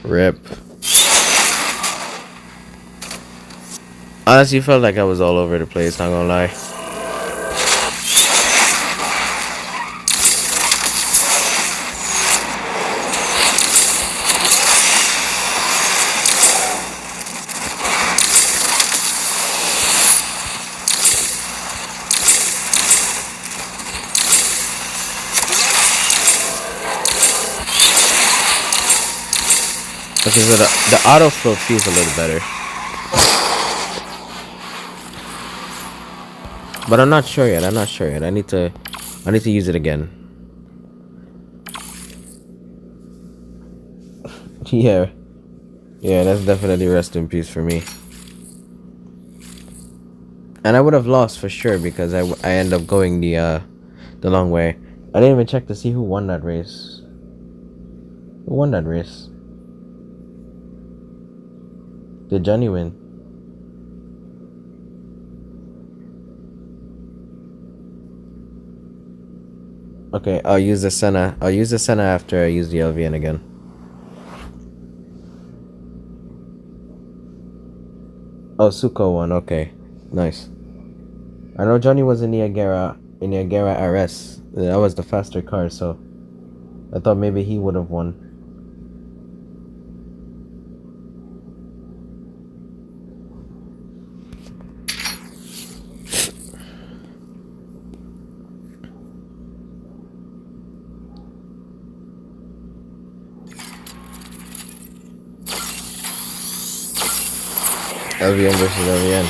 Rip. Honestly, felt like I was all over the place, not gonna lie. Okay, so the autofill feels a little better. But I'm not sure yet. I need to use it again. Yeah. Yeah, that's definitely rest in peace for me. And I would have lost for sure because I end up going the long way. I didn't even check to see who won that race. Who won that race? Did Johnny win? Okay, I'll use the Senna. I'll use the Senna after I use the LVN again. Oh, Suko won. Okay, nice. I know Johnny was in the Agera RS. That was the faster car, so I thought maybe he would have won. LVN versus LVN.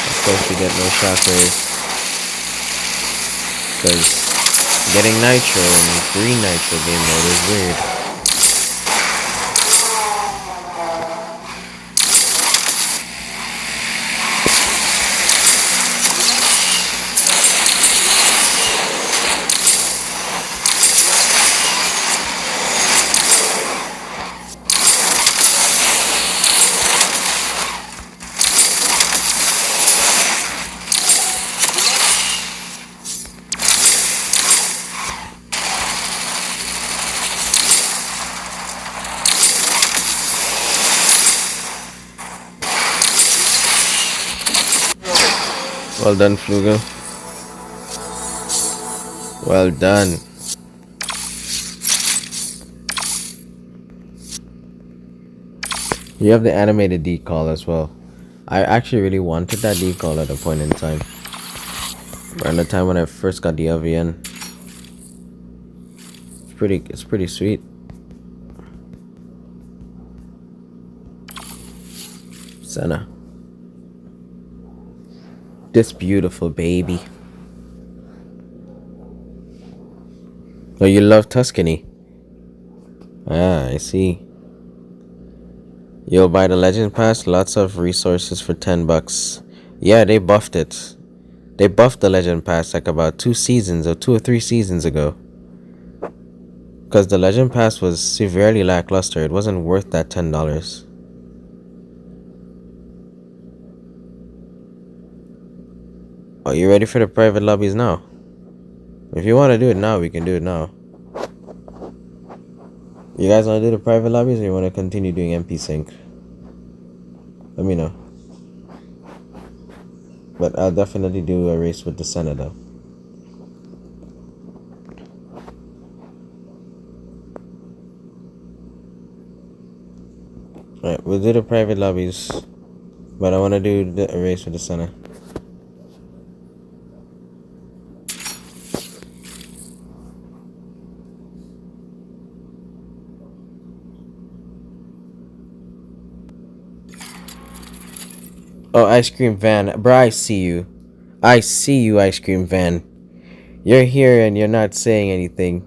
Of course, you get no shockwaves because getting nitro in green nitro game mode is weird. Well done, Fluga. Well done. You have the animated decall as well. I actually really wanted that decall at a point in time. Around the time when I first got the LVN. It's pretty sweet. Senna. This beautiful baby. Oh, you love Tuscany. Ah, I see. You'll buy the Legend Pass, lots of resources for $10. Yeah, they buffed it. They buffed the Legend Pass like about 2 or 3 seasons ago. Because the Legend Pass was severely lackluster. It wasn't worth that $10. Oh, you ready for the private lobbies now? If you want to do it now, we can do it now. You guys want to do the private lobbies, or you want to continue doing MP sync? Let me know. But I'll definitely do a race with the Senna though. Alright, we'll do the private lobbies. But I want to do the race with the Senna. Oh, ice cream van. Bruh, I see you. I see you, ice cream van. You're here and you're not saying anything.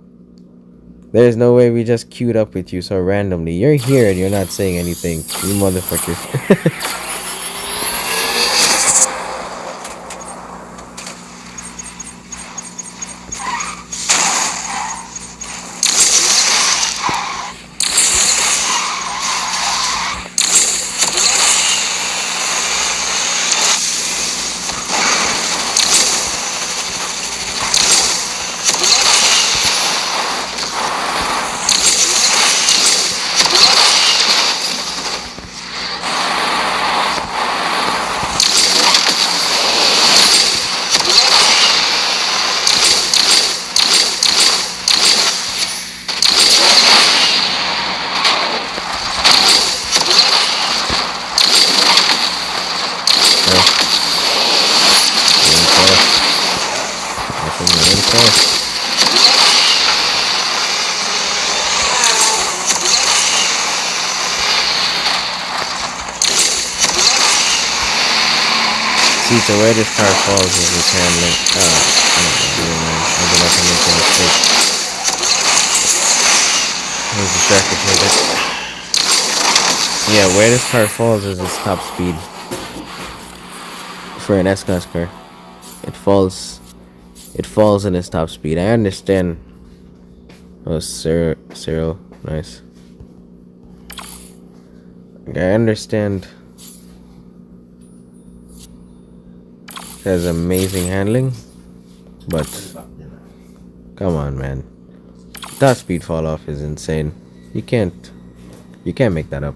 There's no way we just queued up with you so randomly. You're here and you're not saying anything. You motherfucker. See, to where this car falls is his handling. I don't know, man. I feel like I'm making a mistake. I was distracted for a bit. Yeah, where this car falls is its top speed. For an S-Class car. It falls in its top speed. I understand. Oh, Cyril. Nice. I understand. It has amazing handling. But come on, man. Top speed fall off is insane. You can't make that up.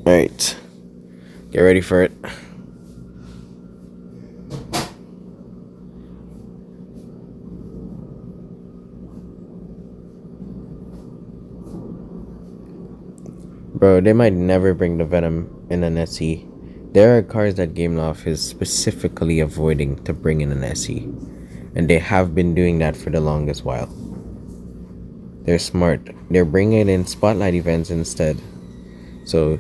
Alright. Get ready for it. Bro, they might never bring the Venom in an SE. There are cars that Gameloft is specifically avoiding to bring in an SE. And they have been doing that for the longest while. They're smart. They're bringing in spotlight events instead. So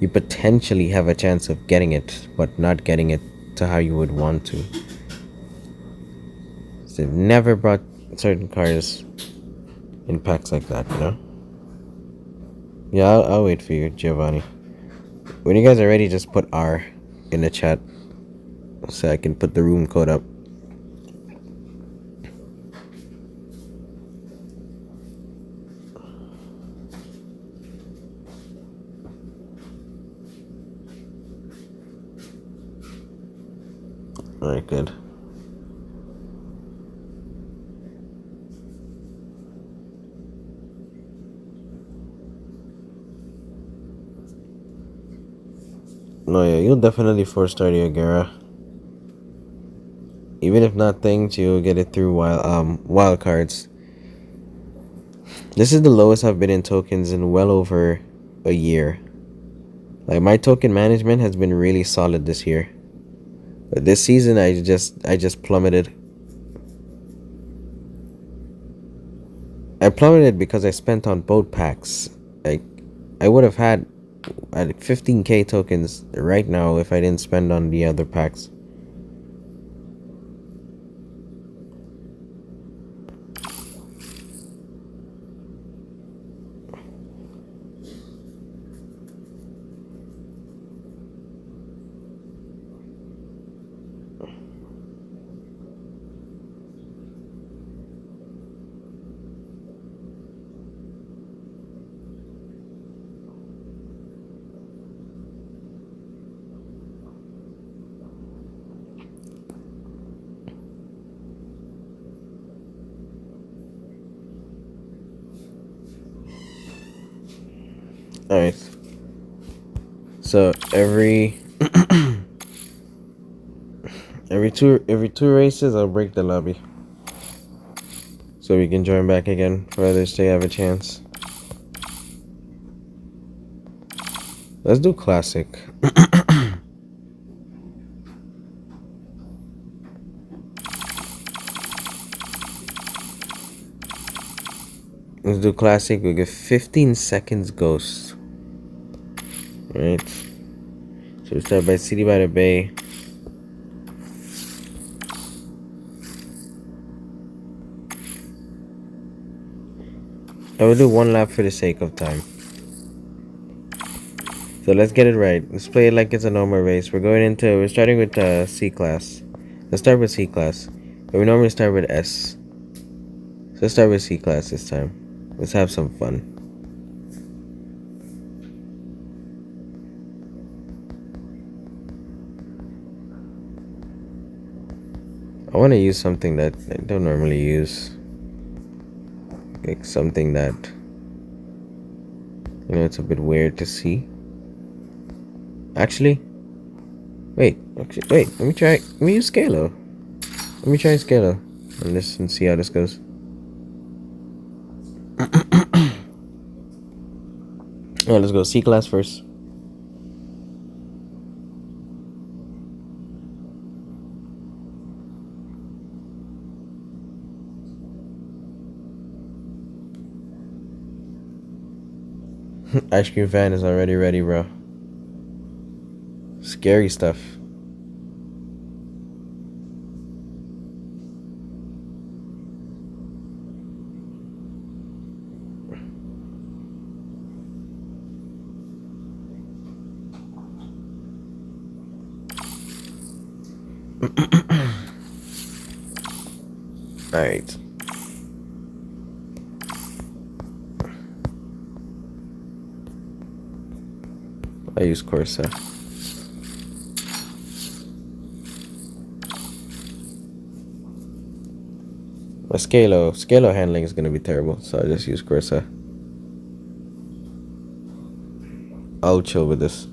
you potentially have a chance of getting it, but not getting it to how you would want to. So they've never brought certain cars in packs like that, you know? Yeah, I'll wait for you, Giovanni. When you guys are ready, just put R in the chat so I can put the room code up. Alright, good. No, yeah, you'll definitely 4-star your Gara. Even if not things, you'll get it through wild cards. This is the lowest I've been in tokens in well over a year. Like, my token management has been really solid this year. But this season I just plummeted. I plummeted because I spent on boat packs. Like, I would have had 15k tokens right now if I didn't spend on the other packs. Alright. So every two races I'll break the lobby. So we can join back again for others to have a chance. Let's do classic. Let's do classic. We get 15 seconds ghost. Right. So we start by City by the Bay. I will do one lap for the sake of time. So let's get it right. Let's play it like it's a normal race. We're starting with C class. Let's start with C class. But we normally start with S. So let's start with C class this time. Let's have some fun. I want to use something that I don't normally use. Like something that, it's a bit weird to see. Actually, wait, let me use Scalo. Let me try Scalo on this and see how this goes. Alright, let's go C class first. Ice cream fan is already ready, bro. Scary stuff. Alright. I use Corsa. My Scalo handling is gonna be terrible, so I just use Corsa. I'll chill with this.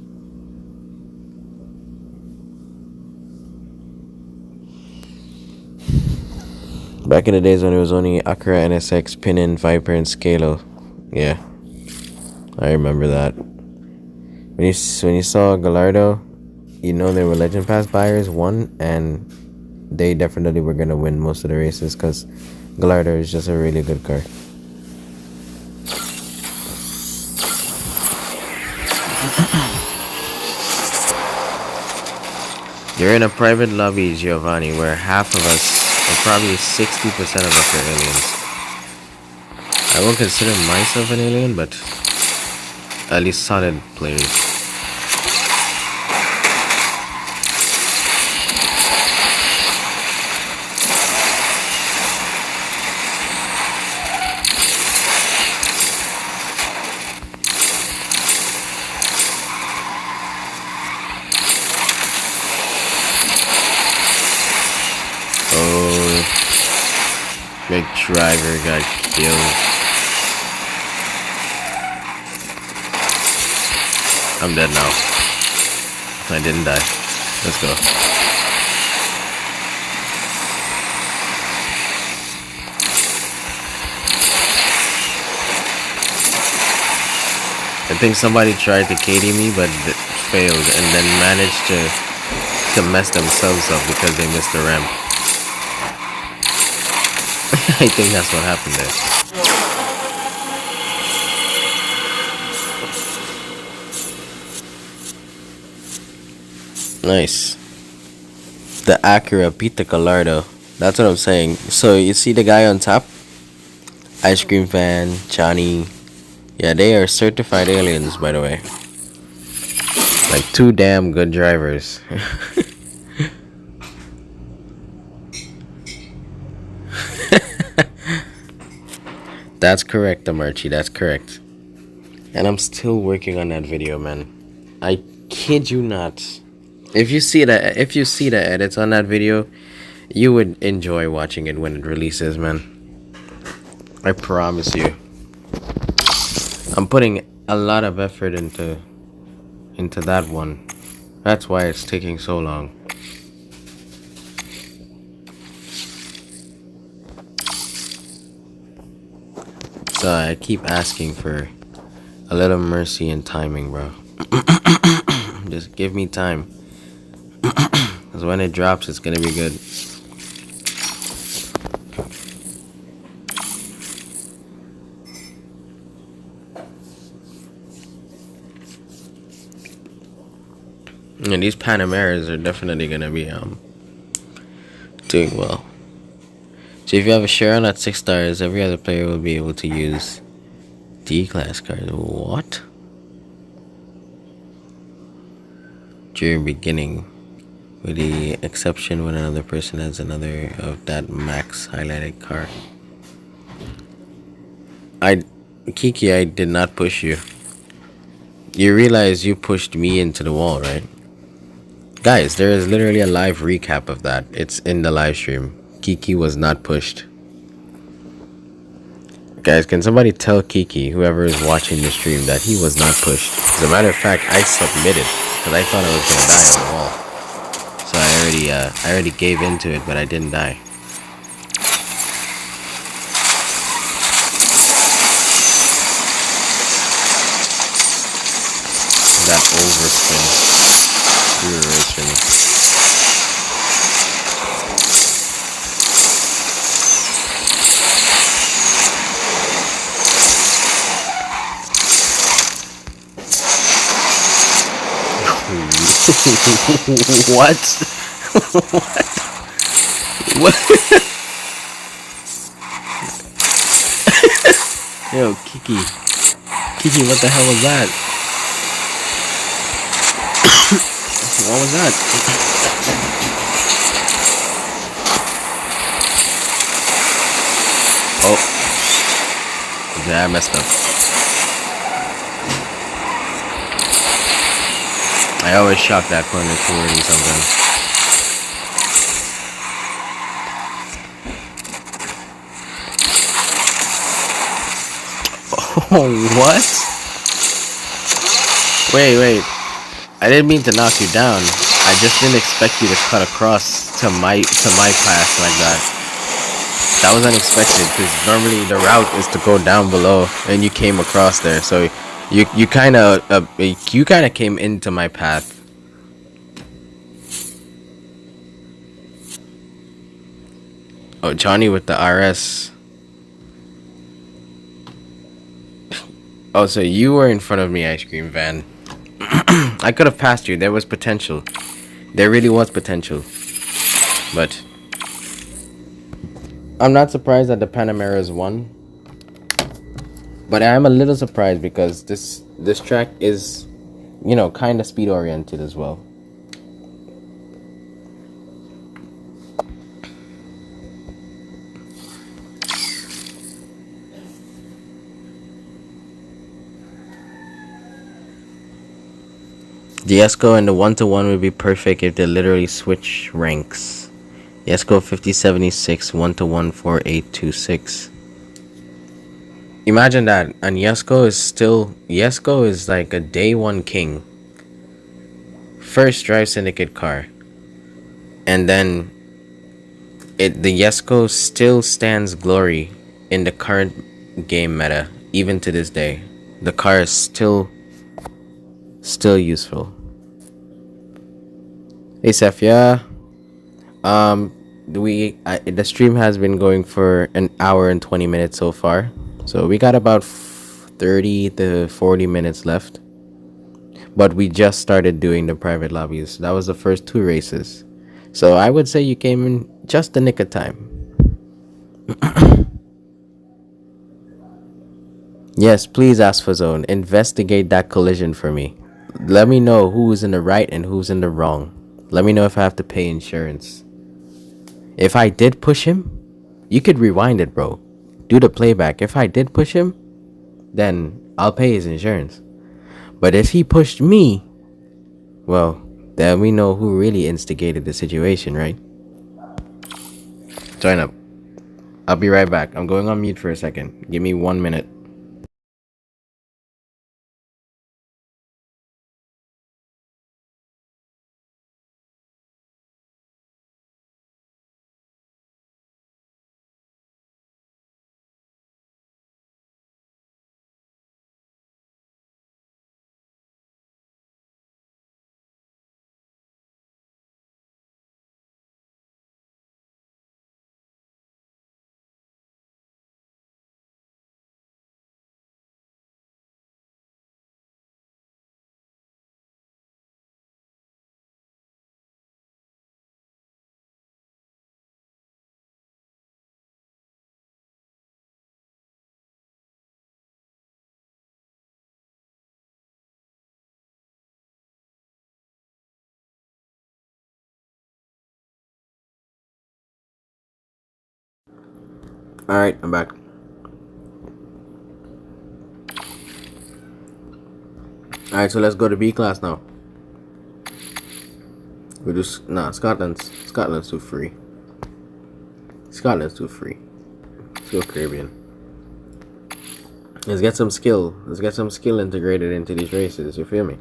Back in the days when it was only Acura NSX, Pinin, Viper, and Scalo. Yeah. I remember that. When you saw Gallardo, they were Legend Pass buyers, and they definitely were gonna win most of the races because Gallardo is just a really good car. You're in a private lobby, Giovanni, where half of us, or probably 60% of us, are aliens. I won't consider myself an alien, but at least solid players. Big driver got killed. I'm dead now. I didn't die. Let's go. I think somebody tried to KD me but failed and then managed to mess themselves up because they missed the ramp. I think that's what happened there. Nice. The Acura beat the Gallardo. That's what I'm saying. So you see the guy on top? Ice cream fan, Johnny. Yeah, they are certified aliens, by the way. Like two damn good drivers. That's correct, Amarchi. That's correct. And I'm still working on that video, man. I kid you not. If you see the edits on that video, you would enjoy watching it when it releases, man. I promise you. I'm putting a lot of effort into that one. That's why it's taking so long. So I keep asking for a little mercy and timing, bro. Just give me time. Because when it drops, it's gonna be good. And these Panameras are definitely gonna be doing well. So if you have a Sharon at 6 stars, every other player will be able to use D-class cards. What? During beginning, with the exception when another person has another of that max highlighted card. Kiki, I did not push you. You realize you pushed me into the wall, right? Guys, there is literally a live recap of that. It's in the live stream. Kiki was not pushed. Guys, can somebody tell Kiki, whoever is watching the stream, that he was not pushed? As a matter of fact, I submitted because I thought I was gonna die on the wall. So I already gave into it, but I didn't die. That overspin. You were racing. What? What? Yo, Kiki. Kiki, what the hell was that? What was that? Oh. Yeah, I messed up. I always shock that corner too early sometimes. Oh, what? Wait. I didn't mean to knock you down. I just didn't expect you to cut across to my pass like that. That was unexpected because normally the route is to go down below, and you came across there. So you kind of came into my path. Oh, Johnny with the RS. Oh, so you were in front of me, ice cream van. I could have passed you. There was potential. There really was potential. But I'm not surprised that the Panameras won. But I'm a little surprised because this track is, you know, kind of speed oriented as well. The Esco and the 1-to-1 would be perfect if they literally switch ranks. The Esco 5076 1-to-1 4826. Imagine that. And Yesko is like a day one king. First drive syndicate car. And then the Yesko still stands glory in the current game meta, even to this day. The car is still useful. Hey Seth, yeah. The stream has been going for an hour and 20 minutes so far. So we got about 30 to 40 minutes left. But we just started doing the private lobbies. That was the first 2 races. So I would say you came in just the nick of time. Yes, please, Asphalt, investigate that collision for me. Let me know who's in the right and who's in the wrong. Let me know if I have to pay insurance. If I did push him, you could rewind it, bro. Do the playback. If I did push him, then I'll pay his insurance. But if he pushed me, well, then we know who really instigated the situation, right? Join up. I'll be right back. I'm going on mute for a second. Give me 1 minute. Alright, I'm back. Alright, so let's go to B class now. We just nah, Scotland's too free. Scotland's too free. Let's go Caribbean. Let's get some skill. Let's get some skill integrated into these races, you feel me?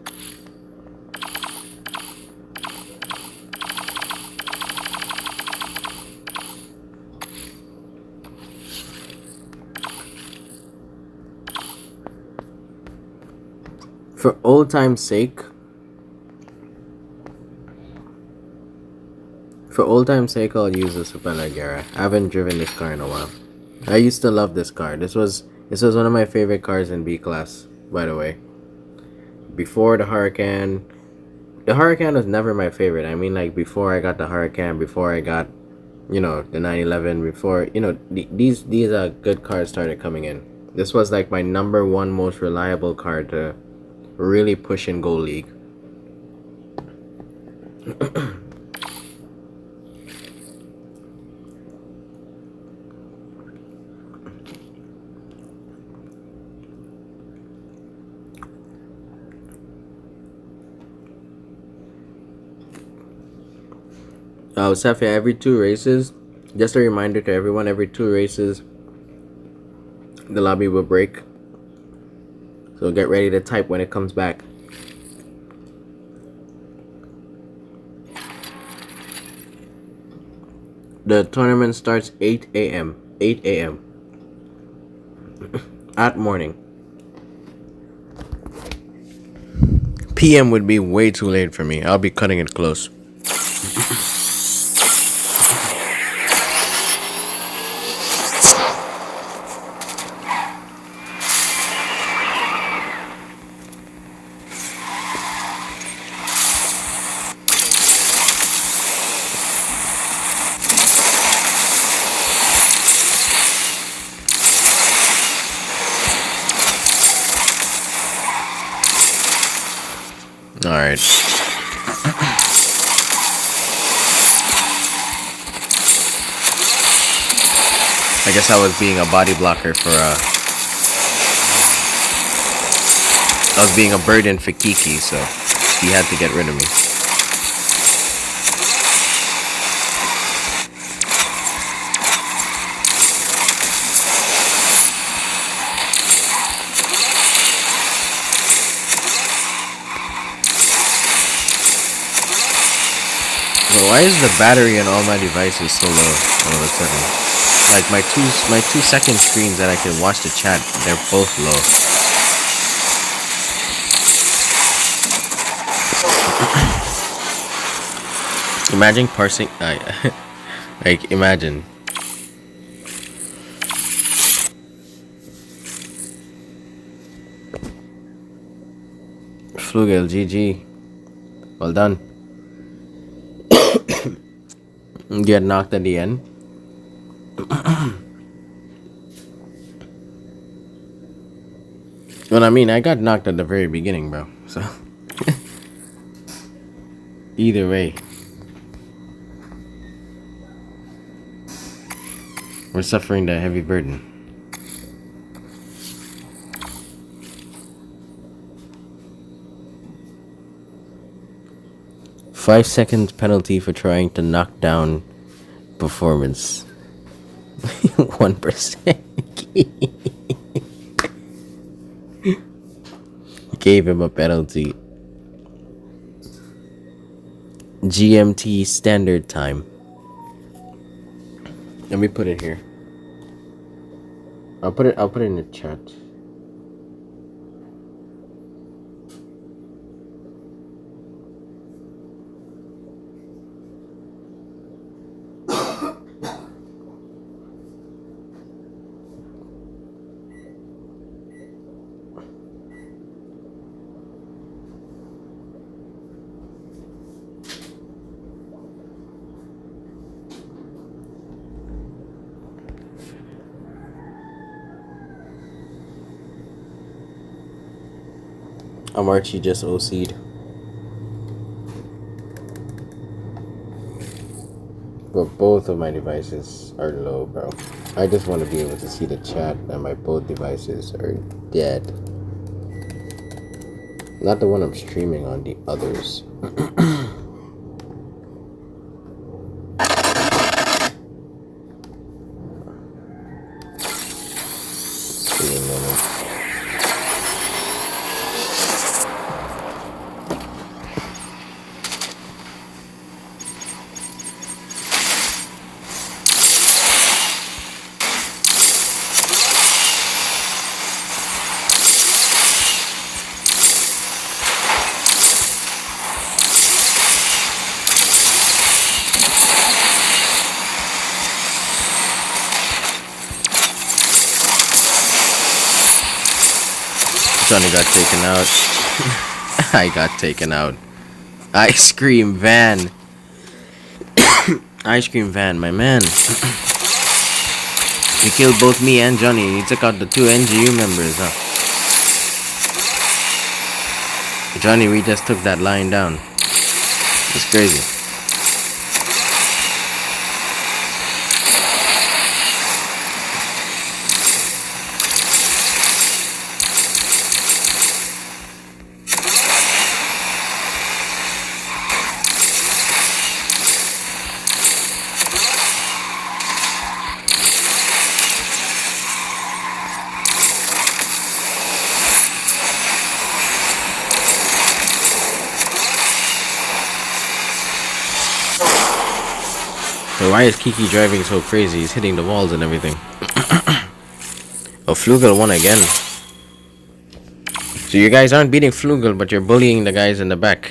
For old time's sake, I'll use the Superleggera. I haven't driven this car in a while. I used to love this car. This was one of my favorite cars in B class, by the way. Before the Huracan. The Huracan was never my favorite. I mean, like, before I got the Huracan, before I got, you know, the 911, before, you know, these good cars started coming in. This was like my #1 most reliable car to really push and go league. Safi, every 2 races, just a reminder to everyone, every 2 races, the lobby will break. So get ready to type when it comes back. The tournament starts 8 a.m. 8 a.m. at morning. PM would be way too late for me. I'll be cutting it close. Alright. I guess I was being a body blocker for I was being a burden for Kiki, so he had to get rid of me. Why is the battery on all my devices so low all of a sudden? Like my two second screens that I can watch the chat, they're both low. Imagine parsing like imagine. Flugel, GG. Well done. Get knocked at the end. Well, I mean, I got knocked at the very beginning, bro. So either way, we're suffering the heavy burden. Five seconds penalty for trying to knock down performance. 1%. Gave him a penalty. GMT standard time. Let me put it here. I'll put it in the chat. Archie just OC'd. But both of my devices are low, bro. I just want to be able to see the chat and my both devices are dead. Not the one I'm streaming on, the others. Give me a moment. Johnny got taken out. I got taken out. Ice cream van. Ice cream van, my man. You killed both me and Johnny. You took out the two NGU members, huh? Johnny, we just took that line down. It's crazy. So why is Kiki driving so crazy? He's hitting the walls and everything. Oh, Flugel won again. So you guys aren't beating Flugel, but you're bullying the guys in the back.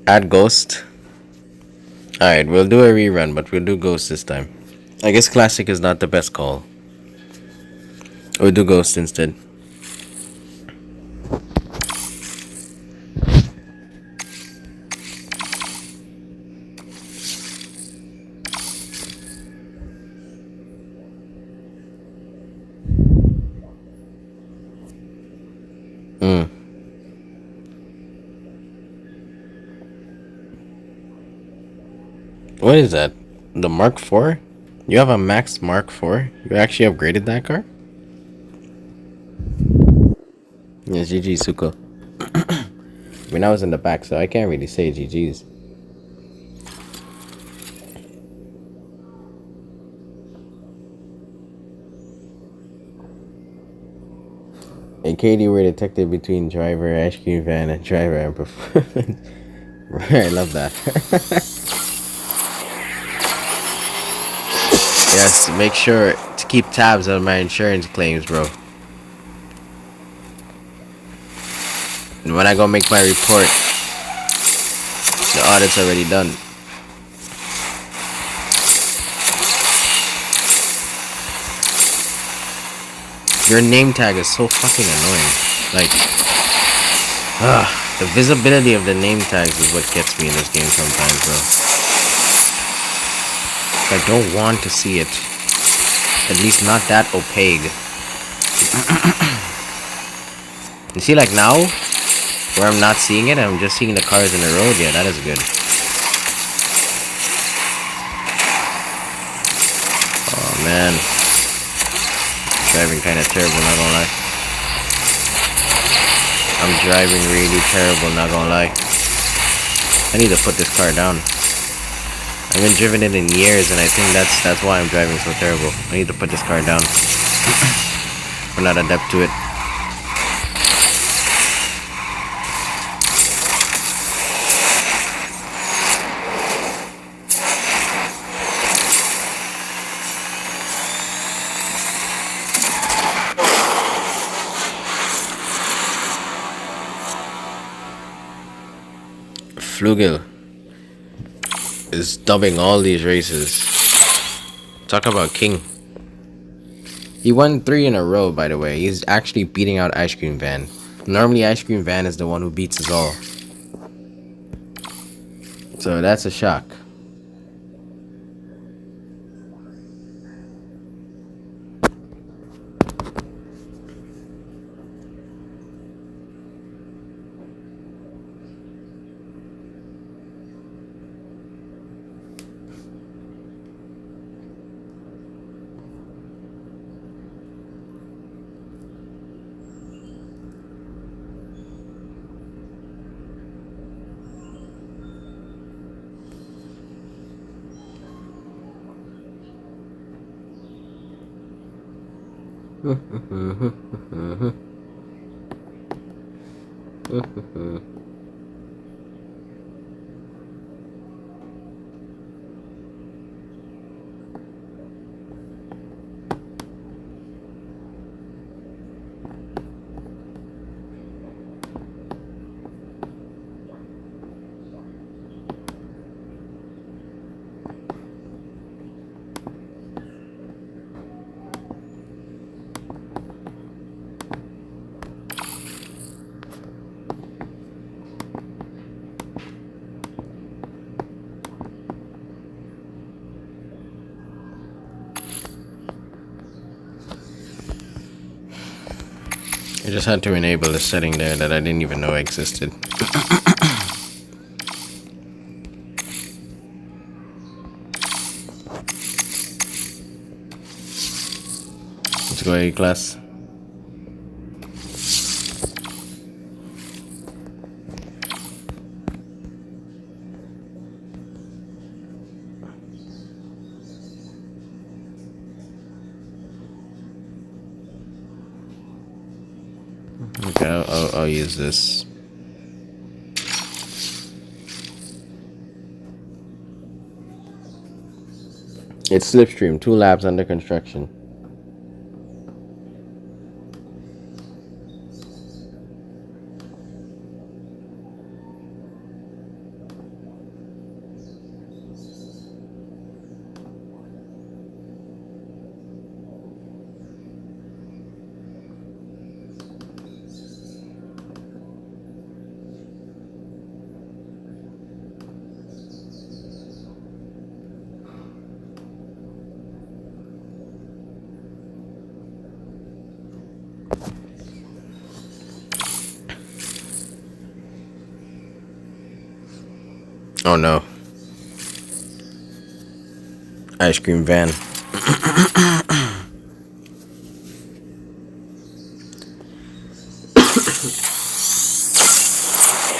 Add Ghost. Alright, we'll do a rerun, but we'll do Ghost this time. I guess Classic is not the best call. We'll do Ghost instead. What is that? The Mark IV? You have a Max Mark IV? You actually upgraded that car? Yeah, GG Suko. I mean, I was in the back, so I can't really say GG's. And Katie were detected between driver, ice cream van, and driver and performance. I love that. Yes, make sure to keep tabs on my insurance claims, bro. And when I go make my report, the audit's already done. Your name tag is so fucking annoying. Like, the visibility of the name tags is what gets me in this game sometimes, bro. I don't want to see it. At least not that opaque. You see, like now, where I'm not seeing it, I'm just seeing the cars in the road. Yeah, that is good. Oh man, driving kind of terrible, not gonna lie. I'm driving really terrible, not gonna lie. I need to put this car down. I haven't driven it in years, and I think that's why I'm driving so terrible. I need to put this car down. We're not adept to it. Flugel is dubbing all these races. Talk about king. He won 3 in a row, by the way. He's actually beating out Ice Cream Van. Normally, Ice Cream Van is the one who beats us all. So that's a shock. I just had to enable a setting there that I didn't even know existed. Let's go A class. Okay, I'll use this. It's Slipstream, 2 laps under construction. Oh no. Ice cream van.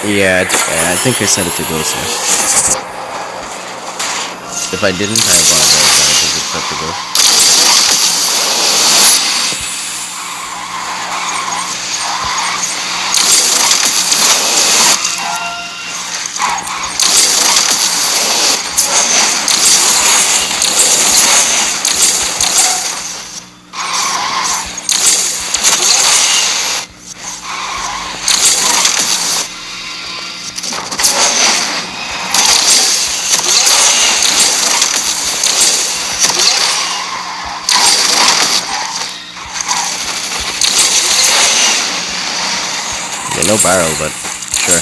Yeah, I think I set it to go, sir. If I didn't, I apologize. I think it's set to go. Yeah, no barrel, but sure.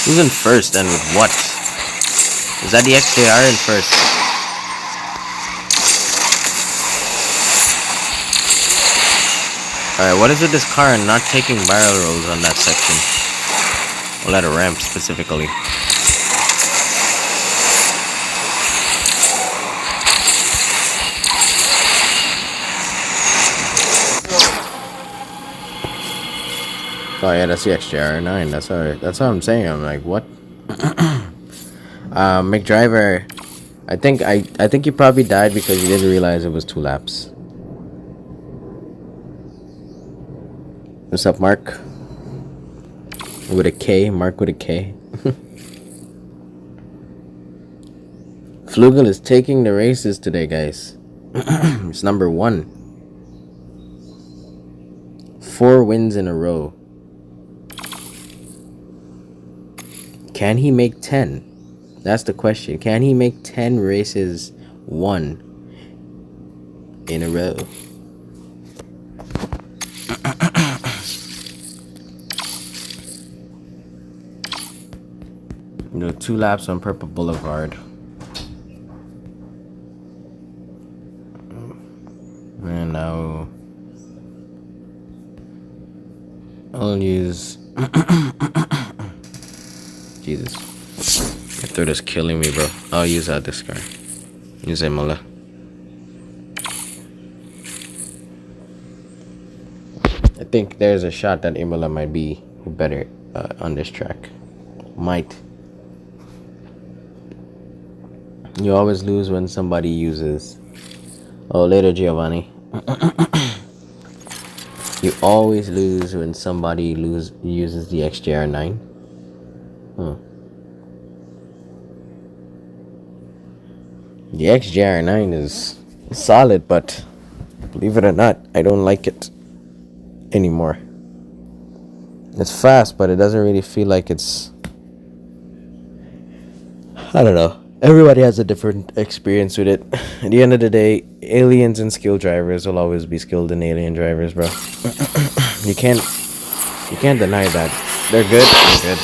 Who's in first and with what? Is that the XJR in first? Alright, what is with this car and not taking barrel rolls on that section? Well, at a ramp specifically. Oh yeah, that's the XJR9. That's alright. That's what I'm saying. I'm like, what? McDriver, I think he probably died because he didn't realize it was 2 laps. What's up, Mark? With a K, Mark with a K. Flugel is taking the races today, guys. It's number 1. 4 wins in a row. Can he make 10? That's the question. Can he make 10 races won in a row? Do 2 laps on Purple Boulevard. And now I'll use Jesus. I thought it's killing me, bro. I'll use this car. Use Imola. I think there's a shot that Imola might be better on this track. Might. You always lose when somebody uses. Oh, later, Giovanni. You always lose when somebody uses the XJR9. The XJR9 is solid, but believe it or not, I don't like it anymore. It's fast, but it doesn't really feel like it's... I don't know. Everybody has a different experience with it. At the end of the day, aliens and skilled drivers will always be skilled in alien drivers, bro. You can't deny that. They're good. They're good.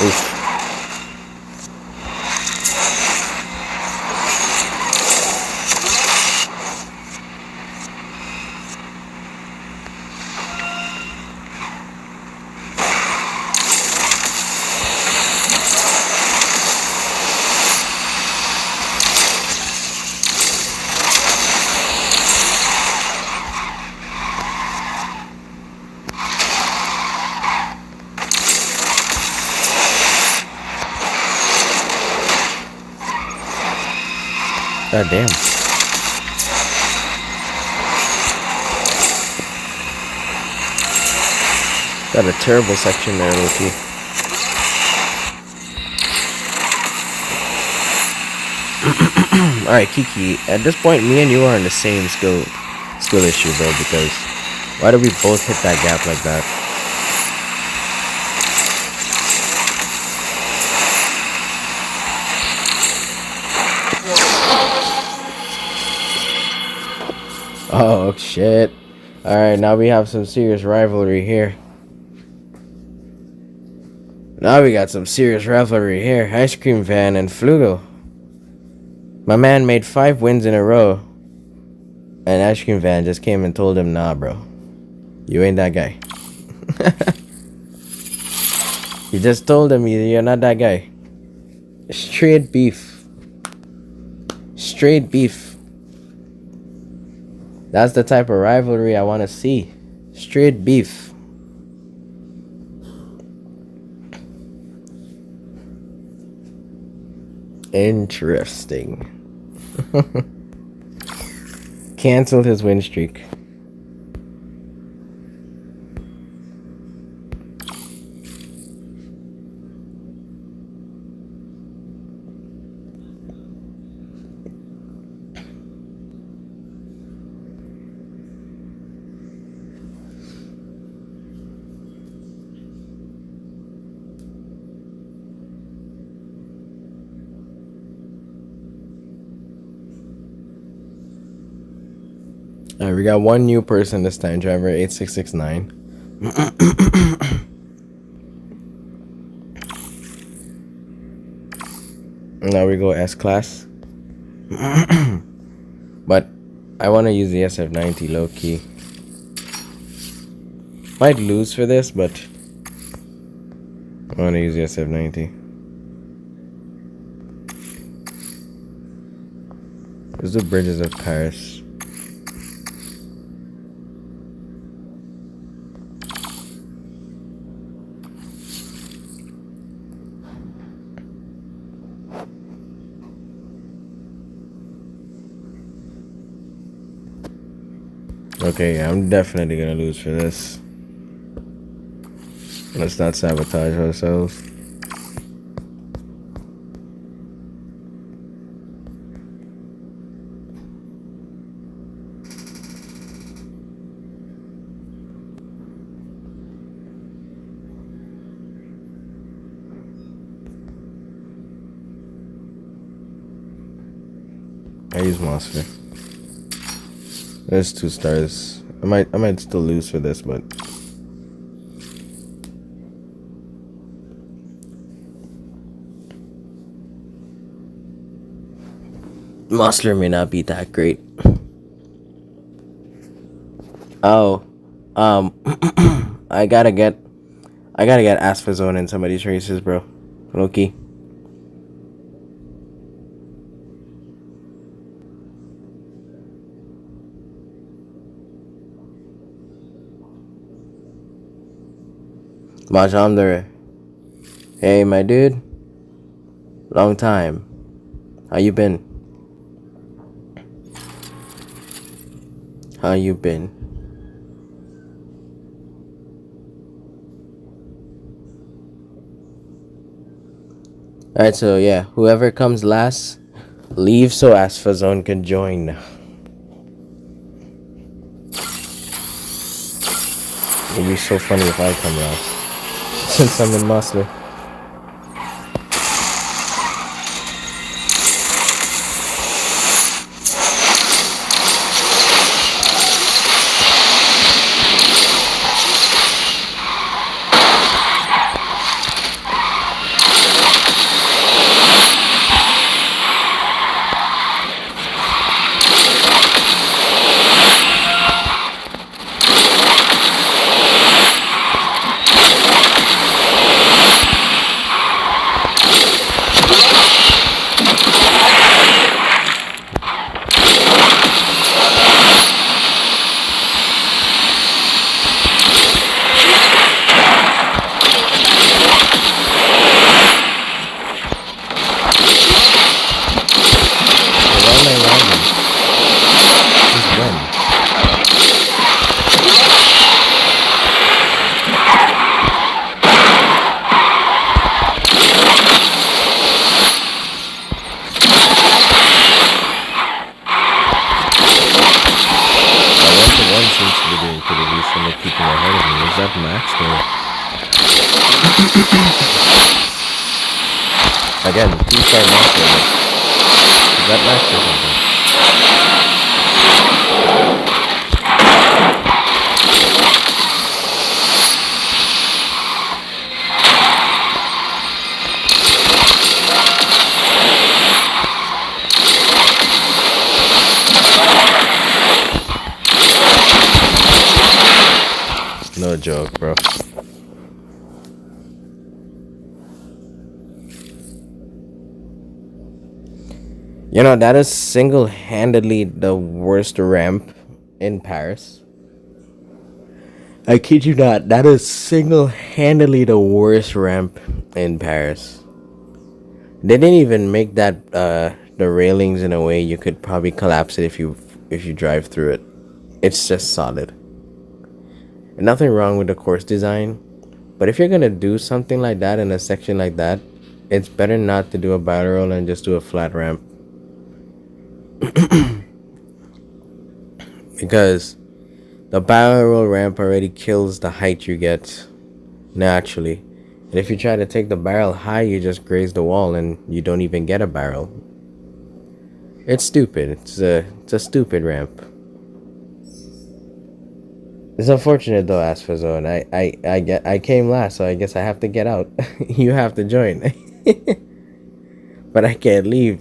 Oof. God damn. Got a terrible section there, Loki. Alright, Kiki. At this point, me and you are in the same skill issue, bro, because why do we both hit that gap like that? Oh, shit. Alright, now we have some serious rivalry here. Now we got some serious rivalry here. Ice Cream Van and Flugo. My man made 5 wins in a row. And Ice Cream Van just came and told him, nah, bro. You ain't that guy. He just told him, you're not that guy. Straight beef. Straight beef. That's the type of rivalry I want to see. Straight beef. Interesting. Canceled his win streak. Alright, we got one new person this time, driver 8669. Now we go S-Class. But I want to use the SF90 low-key. Might lose for this, but I want to use the SF90. Let's do Bridges of Paris. Okay, yeah, I'm definitely gonna lose for this. Let's not sabotage ourselves. I use monster. There's 2 stars. I might still lose for this, but monster may not be that great. Oh, I gotta get Asphalt in some of these races, bro. Loki. Majamdar. Hey, my dude. Long time. How you been? How you been? Alright, so yeah, whoever comes last, leave so Asphalt can join. It'd be so funny if I come last. Since I'm in Monster. Again, 2-star monster. Is that max or something? No joke, bro. You know, that is single-handedly the worst ramp in Paris. I kid you not, that is single-handedly the worst ramp in Paris. They didn't even make that the railings in a way you could probably collapse it if you drive through it. It's just solid. And nothing wrong with the course design, but if you're gonna do something like that in a section like that, it's better not to do a barrel roll and just do a flat ramp. Because the barrel roll ramp already kills the height you get naturally. And if you try to take the barrel high, you just graze the wall and you don't even get a barrel. It's stupid. It's a stupid ramp. It's unfortunate though, Asphalt. I came last, so I guess I have to get out. You have to join. But I can't leave.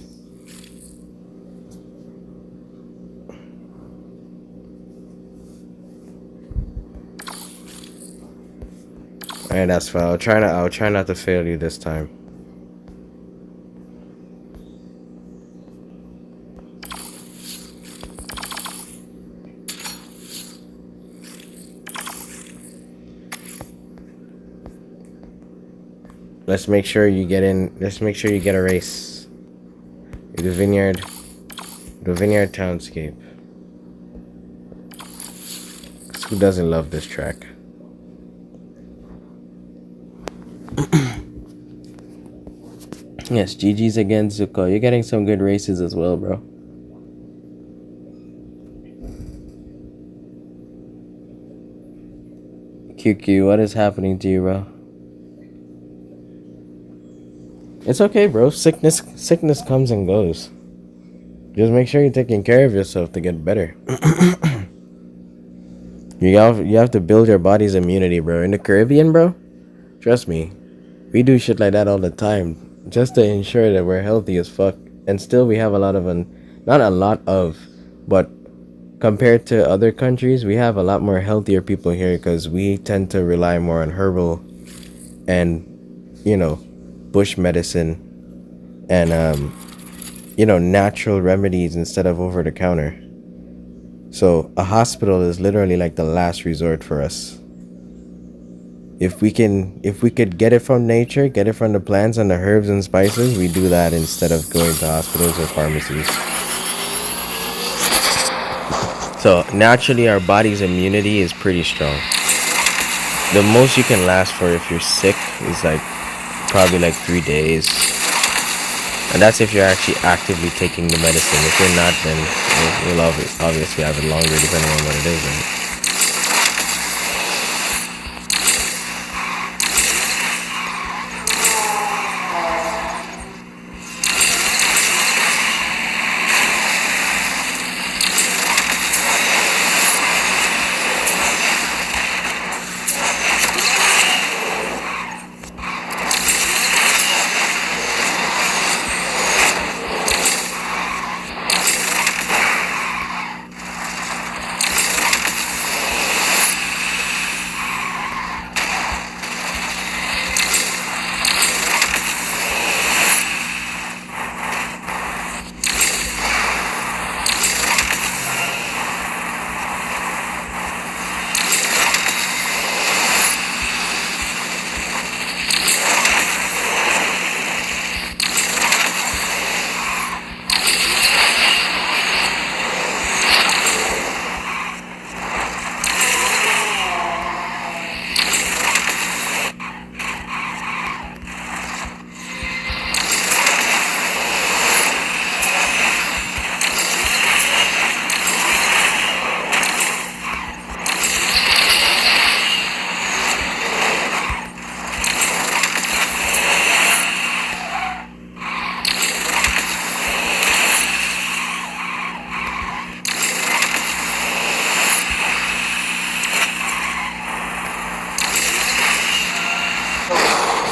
Alright, Asphalt. I'll try not to fail you this time. Let's make sure you get in. Let's make sure you get a race. The Vineyard Townscape. Who doesn't love this track? Yes, GG's against Zuko. You're getting some good races as well, bro. QQ, what is happening to you, bro? It's okay, bro. Sickness comes and goes. Just make sure you're taking care of yourself to get better. You have to build your body's immunity, bro. In the Caribbean, bro, trust me, we do shit like that all the time just to ensure that we're healthy as fuck. And still, we have a lot of not a lot of, but compared to other countries, we have a lot more healthier people here because we tend to rely more on herbal and, you know, bush medicine and natural remedies instead of over the counter. So a hospital is literally like the last resort for us. If we could get it from nature, get it from the plants and the herbs and spices, we do that instead of going to hospitals or pharmacies. So naturally our body's immunity is pretty strong. The most you can last for if you're sick is like probably like 3 days. And that's if you're actually actively taking the medicine. If you're not, then you'll obviously have it longer depending on what it is, right?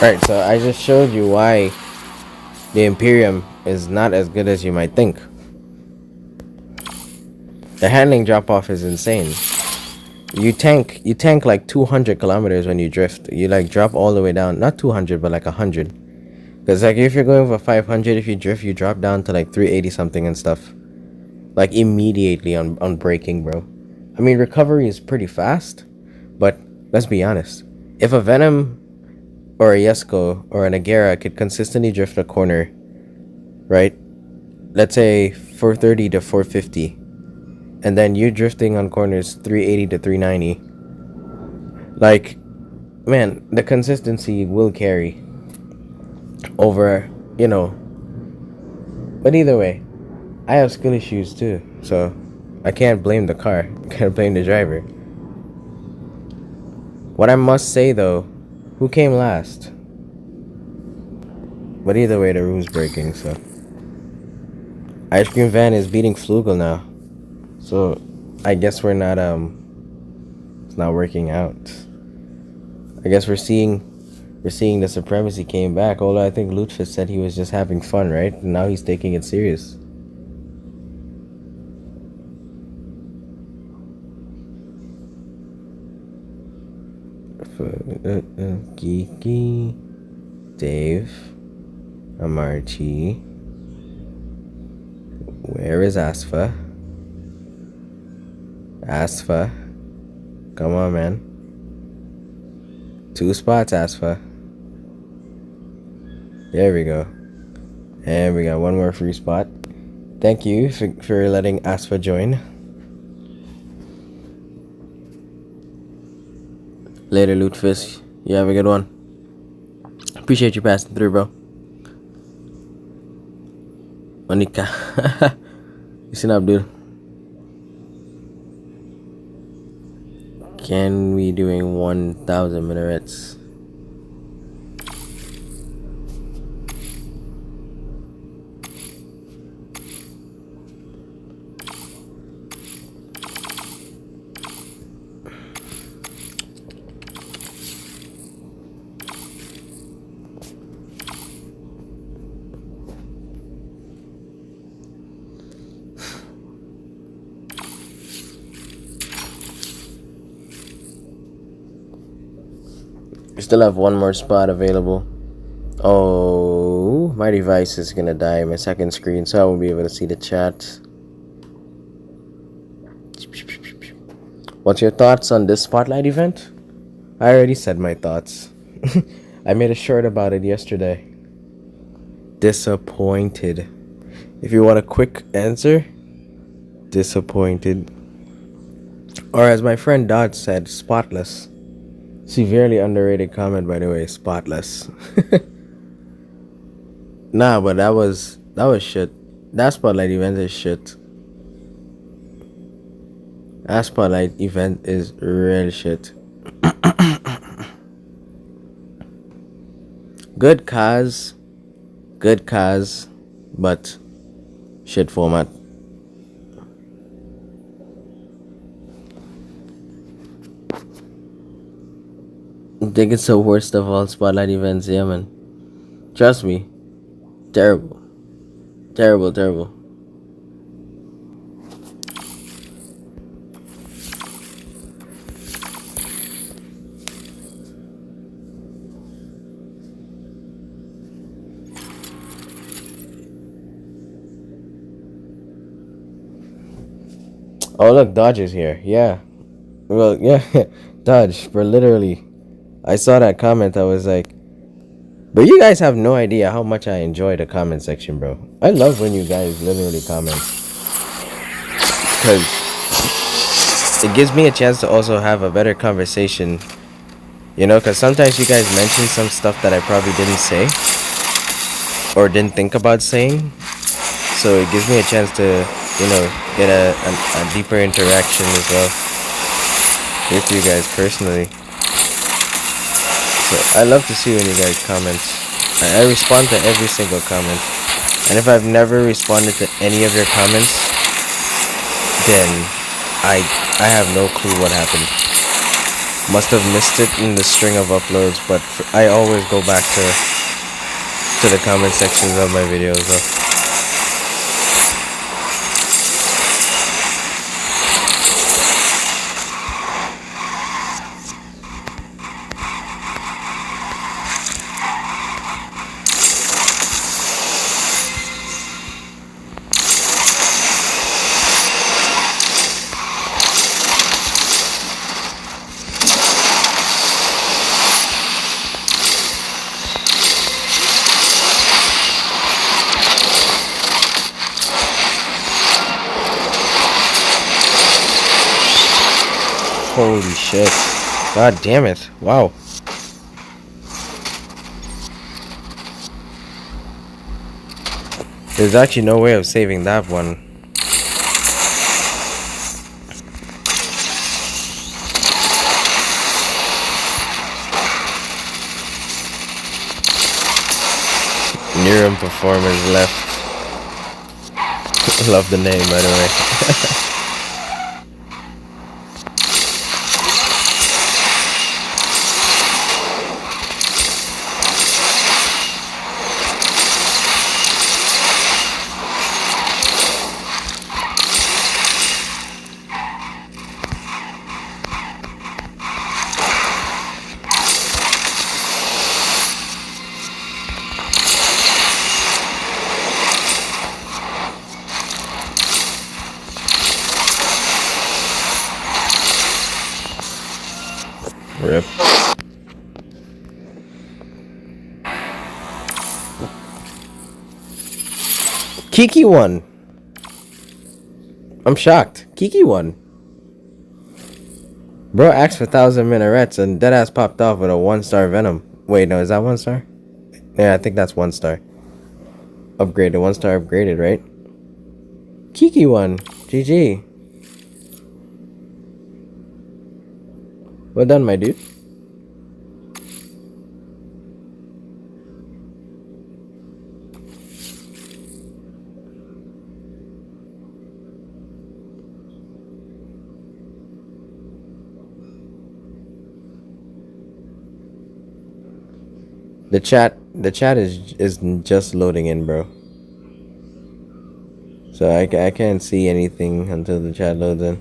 Right, so I just showed you why the Imperium is not as good as you might think. The handling drop off is insane. You tank like 200 kilometers when you drift. You like drop all the way down, not 200 but like 100. Because like if you're going for 500, if you drift, you drop down to like 380 something and stuff. Like immediately on braking, bro. I mean, recovery is pretty fast, but let's be honest. If a Venom or a Yesco or an Agera could consistently drift a corner, right? Let's say 430 to 450, and then you're drifting on corners 380 to 390. Like, man, the consistency will carry over, But either way, I have skill issues too, so I can't blame the car. I can't blame the driver. What I must say though, who came last? But either way, the room's breaking, so. Ice Cream Van is beating Flugel now. So, I guess it's not working out. I guess we're seeing the supremacy came back, although I think Lutfis said he was just having fun, right? And now he's taking it serious. Kiki, Dave, Amarchi. Where is Asfa? Asfa, come on, man. 2 spots, Asfa. There we go. And we got 1 more free spot. Thank you for letting Asfa join. Later, Lootfish. You have a good one. Appreciate you passing through, bro. Monica. Listen up, dude. Can we doing 1,000 minarets? Still have one more spot available. Oh, my device is gonna die, my second screen, so I won't be able to see the chat. What's your thoughts on this spotlight event? I already said my thoughts. I made a short about it yesterday. Disappointed. If you want a quick answer, disappointed. Or as my friend Dodge said, spotless. Severely underrated comment, by the way, spotless. Nah, but that was shit. That spotlight event is shit. That spotlight event is real shit. Good cause, but shit format. I think it's the worst of all spotlight events, yeah, man. Trust me. Terrible. Terrible. Oh, look, Dodge is here. Yeah. Well, yeah. Dodge, bro, literally. I saw that comment. I was like, but you guys have no idea how much I enjoy the comment section, bro. I love when you guys literally comment. Because it gives me a chance to also have a better conversation. You know, because sometimes you guys mention some stuff that I probably didn't say. Or didn't think about saying. So it gives me a chance to, you know, get a deeper interaction as well with you guys personally. So I love to see when you guys comment. I respond to every single comment. And if I've never responded to any of your comments, then I have no clue what happened. Must have missed it in the string of uploads, but I always go back to the comment sections of my videos though. Holy shit. God damn it. Wow. There's actually no way of saving that one. Niram performers left. Love the name, by the way. Rip. Kiki won. I'm shocked. Kiki won. Bro asked for 1,000 minarets and deadass popped off with a 1-star Venom. Wait, no, is that 1 star? Yeah, I think that's 1 star. Upgraded, 1 star upgraded, right? Kiki won. GG. Well done, my dude. The chat is just loading in, bro. So I can't see anything until the chat loads in.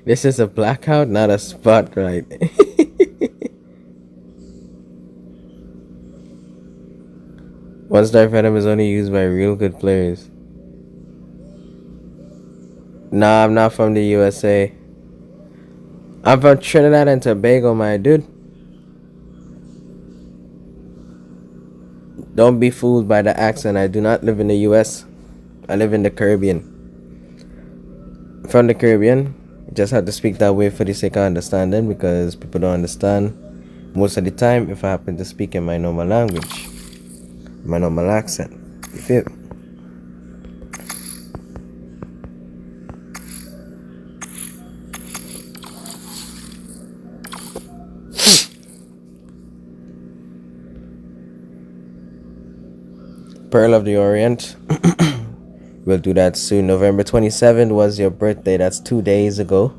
This is a blackout, not a spotlight. One star Phantom is only used by real good players. Nah, I'm not from the USA. I'm from Trinidad and Tobago, my dude. Don't be fooled by the accent. I do not live in the US. I live in the Caribbean. From the Caribbean, you just have to speak that way for the sake of understanding, because people don't understand most of the time if I happen to speak in my normal language, my normal accent. You feel? Pearl of the Orient. We'll do that soon. November 27th was your birthday. That's 2 days ago.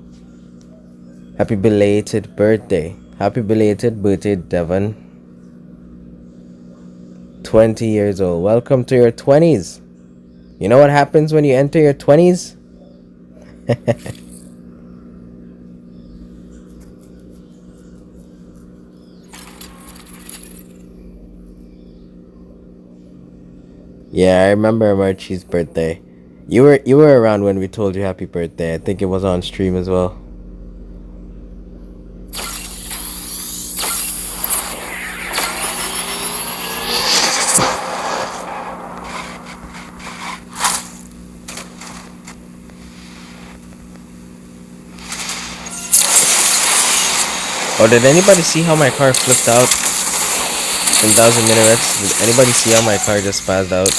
Happy belated birthday. Happy belated birthday, Devon. 20 years old. Welcome to your 20s. You know what happens when you enter your 20s? Yeah, I remember Marchie's birthday. You were around when we told you happy birthday. I think it was on stream as well. Oh, did anybody see how my car flipped out in 1,000 minutes? Did anybody see how my car just spazzed out?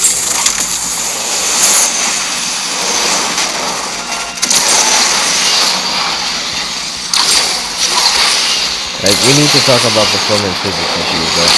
Like, we need to talk about performance physics issues, though.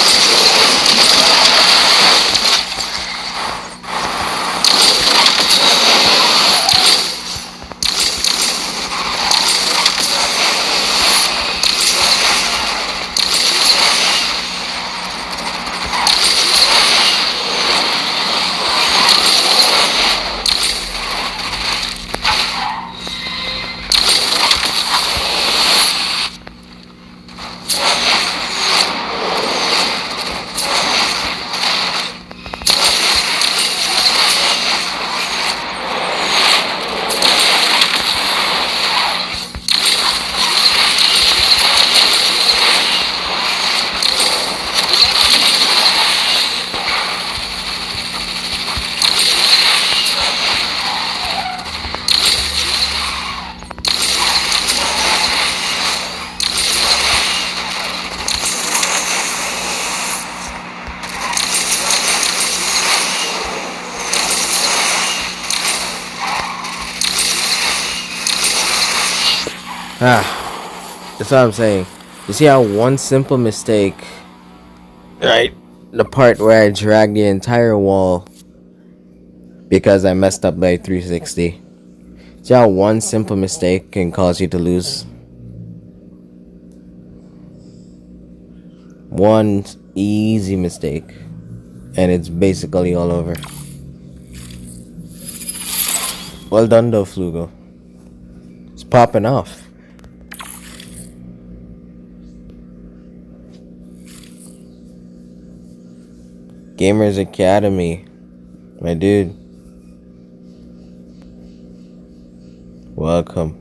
That's what I'm saying. You see how one simple mistake, right? The part where I dragged the entire wall because I messed up by 360. See how one simple mistake can cause you to lose? One easy mistake, and it's basically all over. Well done though, Flugo. It's popping off. Gamers Academy, my dude. Welcome.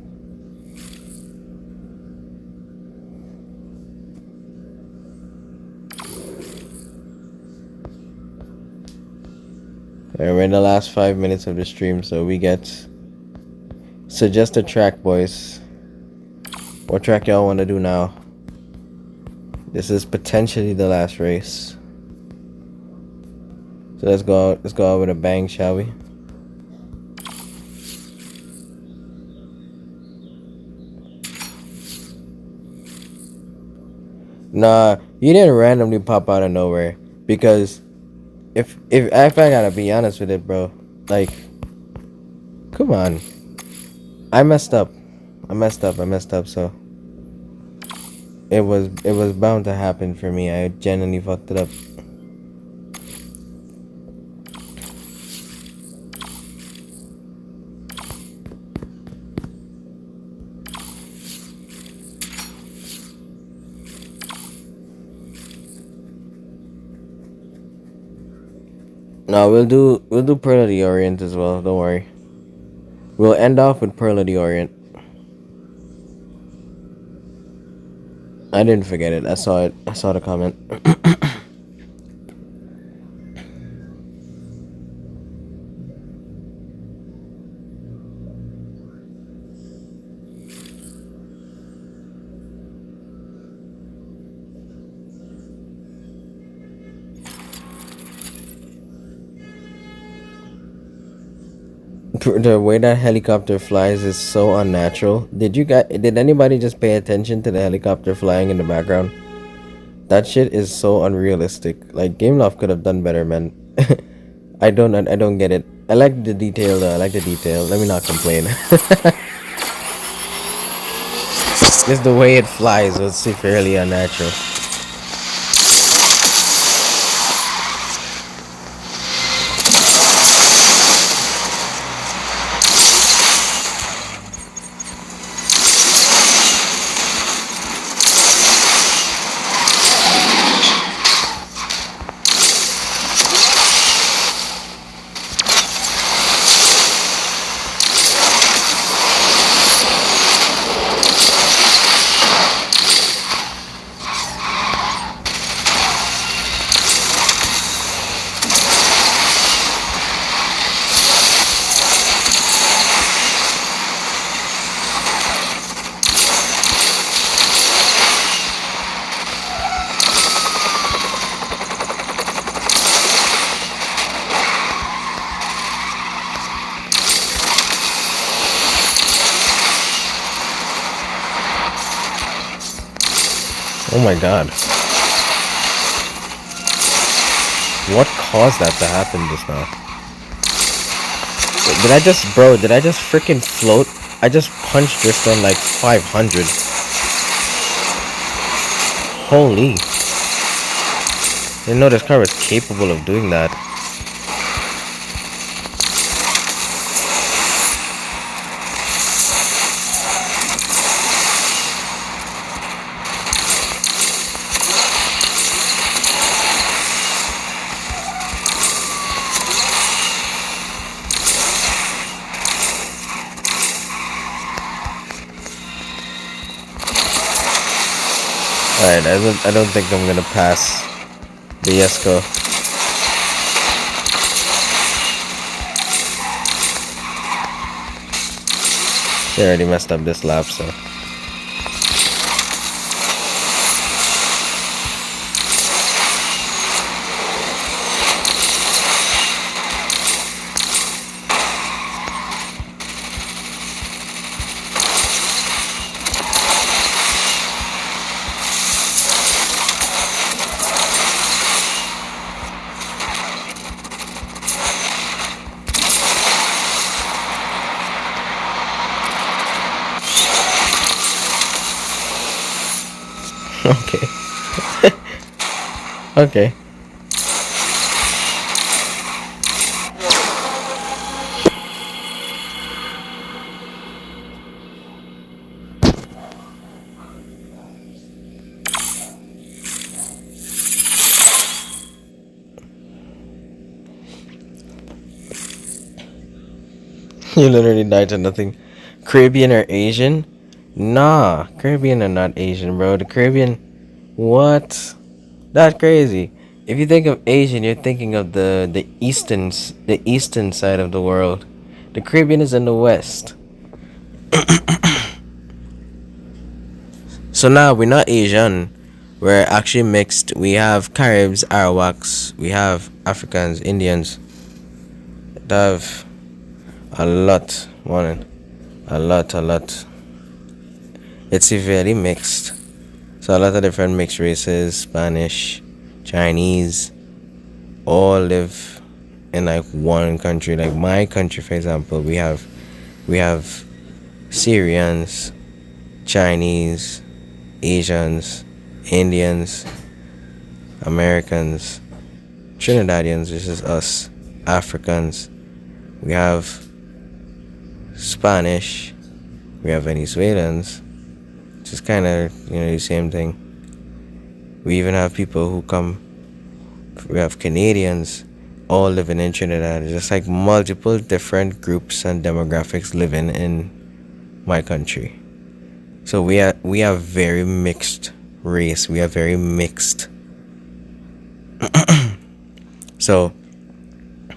We're in the last 5 minutes of the stream, so we get suggest a track, boys. What track y'all want to do now? This is potentially the last race. So let's go out with a bang, shall we? Nah, you didn't randomly pop out of nowhere, because if I gotta be honest with it, bro, like, come on. I messed up, so it was bound to happen for me. I genuinely fucked it up. No, we'll do Pearl of the Orient as well. Don't worry. We'll end off with Pearl of the Orient. I didn't forget it. I saw it. I saw the comment. The way that helicopter flies is so unnatural. Did anybody just pay attention to the helicopter flying in the background? That shit is so unrealistic. Like Gameloft could have done better, man. I don't get it. I like the detail though. I like the detail. Let me not complain. Just the way it flies was fairly unnatural. Oh my god. What caused that to happen just now? Did I just freaking float? I just punched this on like 500. Holy. Didn't know this car was capable of doing that. Alright, I don't think I'm gonna pass the Yesco. They already messed up this lap, so. Okay. Okay. You literally died to nothing. Caribbean or Asian? Nah, Caribbean are not Asian, bro. The Caribbean, what? That's crazy. If you think of Asian, you're thinking of the eastern side of the world. The Caribbean is in the west. So now we're not Asian. We're actually mixed. We have Caribs, Arawaks, we have Africans, Indians. We have a lot, morning. A lot. It's severely mixed. So a lot of different mixed races, Spanish, Chinese, all live in like one country. Like my country, for example, we have Syrians, Chinese, Asians, Indians, Americans, Trinidadians, which is us, Africans. We have Spanish, we have Venezuelans, which is kind of, the same thing. We even have people who come, we have Canadians, all living in Trinidad. Just like multiple different groups and demographics living in my country. So we are very mixed race. We are very mixed. So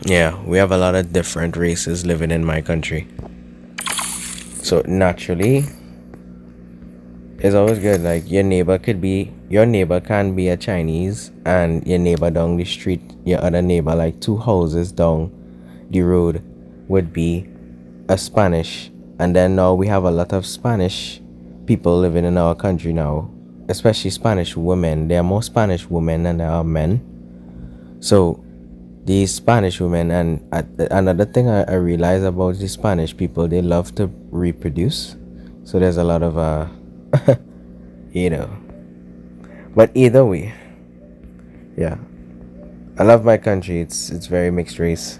yeah, we have a lot of different races living in my country. So naturally, it's always good. Like your neighbor can be a Chinese, and your neighbor down the street, your other neighbor, like 2 houses down the road, would be a Spanish. And then now we have a lot of Spanish people living in our country now, especially Spanish women. There are more Spanish women than there are men. So these Spanish women, and another thing I realize about the Spanish people, they love to reproduce. So there's a lot of you know. But either way, yeah, I love my country. It's very mixed race.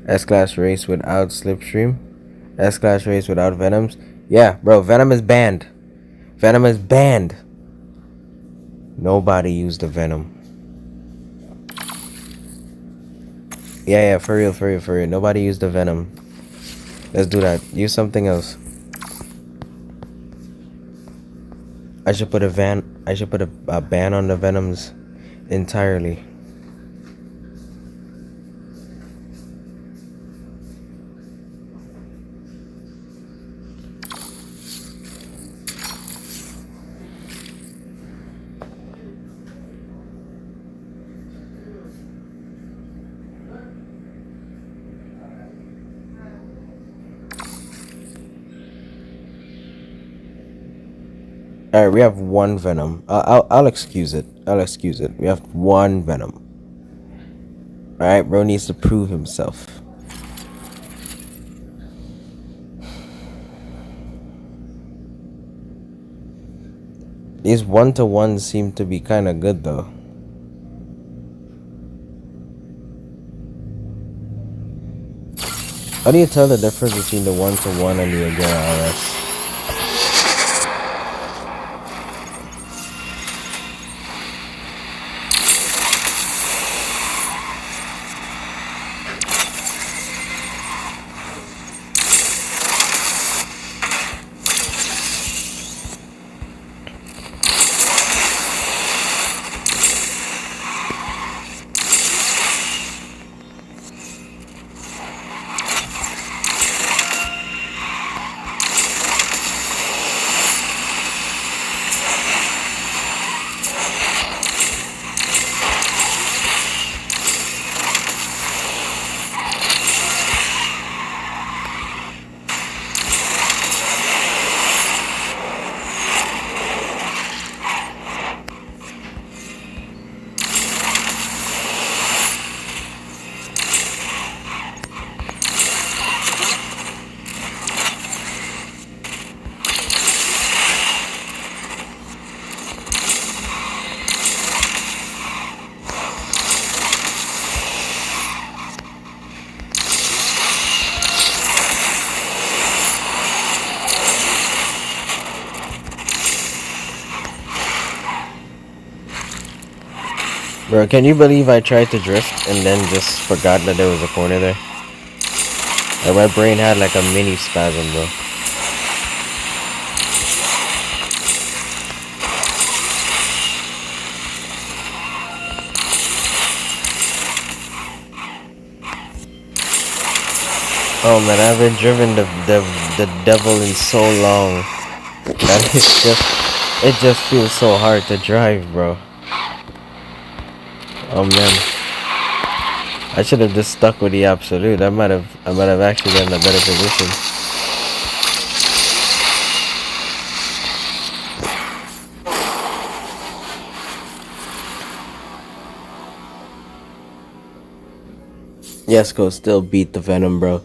S-Class race without Slipstream. S-Class race without Venoms. Yeah, bro, Venom is banned. Venom is banned. Nobody used the Venom. Yeah, for real. Nobody used the Venom. Let's do that. Use something else. I should put a ban on the Venoms entirely. All right, we have one Venom. I'll excuse it. We have one Venom. All right, bro needs to prove himself. These 1-to-1s seem to be kind of good though. How do you tell the difference between the 1-to-1 and the Agera RS? Bro, can you believe I tried to drift and then just forgot that there was a corner there? Like my brain had like a mini spasm, bro. Oh man, I haven't driven the devil in so long. And it just feels so hard to drive, bro. Oh man, I should have just stuck with the absolute. I might have actually gotten a better position. Yes, go still beat the Venom, bro.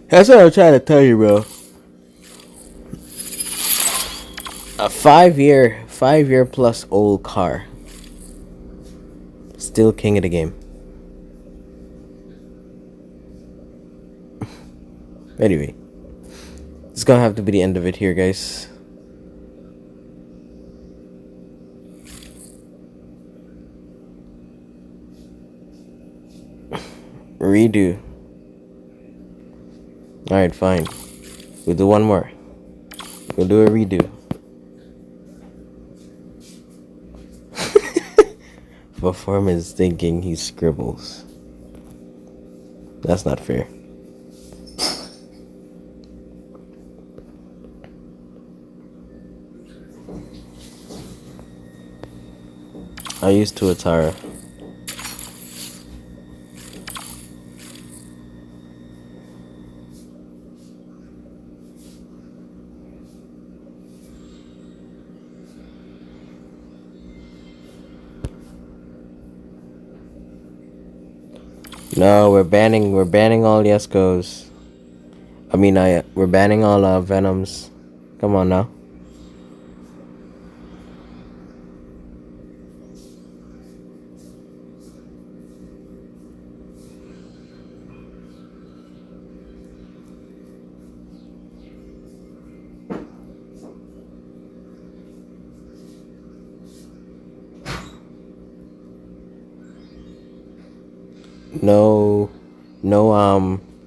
That's what I'm trying to tell you, bro. A 5 year plus old car. Still king of the game. Anyway, it's gonna have to be the end of it here, guys. Redo. Alright, fine. We'll do one more. We'll do a redo. Performance thinking he scribbles. That's not fair. I used Tuatara. No, we're banning all Yeskos. I mean, we're banning all Venoms. Come on now.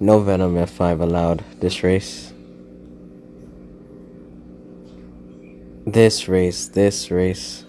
No Venom F5 allowed this race. This race.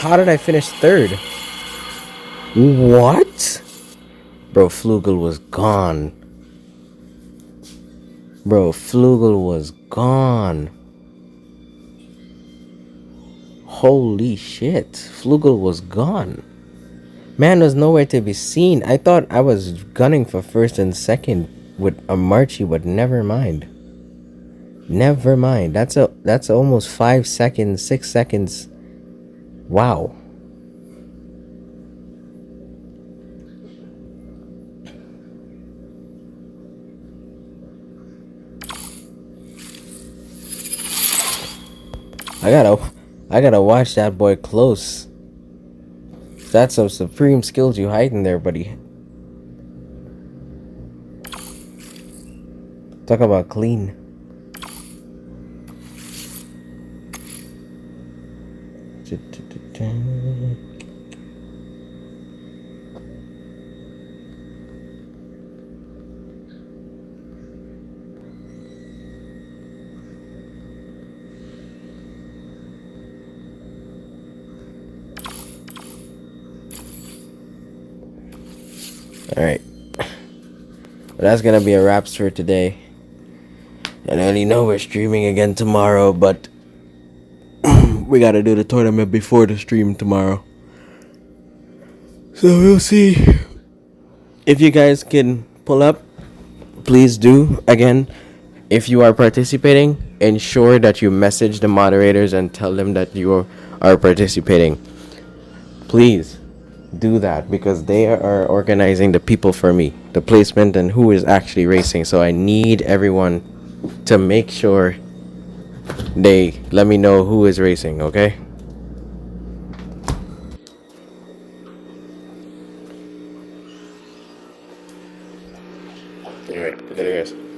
How did I finish third? What? Bro, Flugel was gone. Holy shit. Flugel was gone. Man was nowhere to be seen. I thought I was gunning for first and second with a Marchie, but never mind. That's almost 5 seconds, 6 seconds. Wow. I gotta watch that boy close. That's some supreme skills you hide in there, buddy. Talk about clean. Alright. That's gonna be a wraps for today. And I already know we're streaming again tomorrow, but we gotta do the tournament before the stream tomorrow. So we'll see. If you guys can pull up, please do. Again, if you are participating, ensure that you message the moderators and tell them that you are participating. Please do that because they are organizing the people for me, the placement and who is actually racing. So I need everyone to make sure they let me know who is racing, okay? Alright, there it is.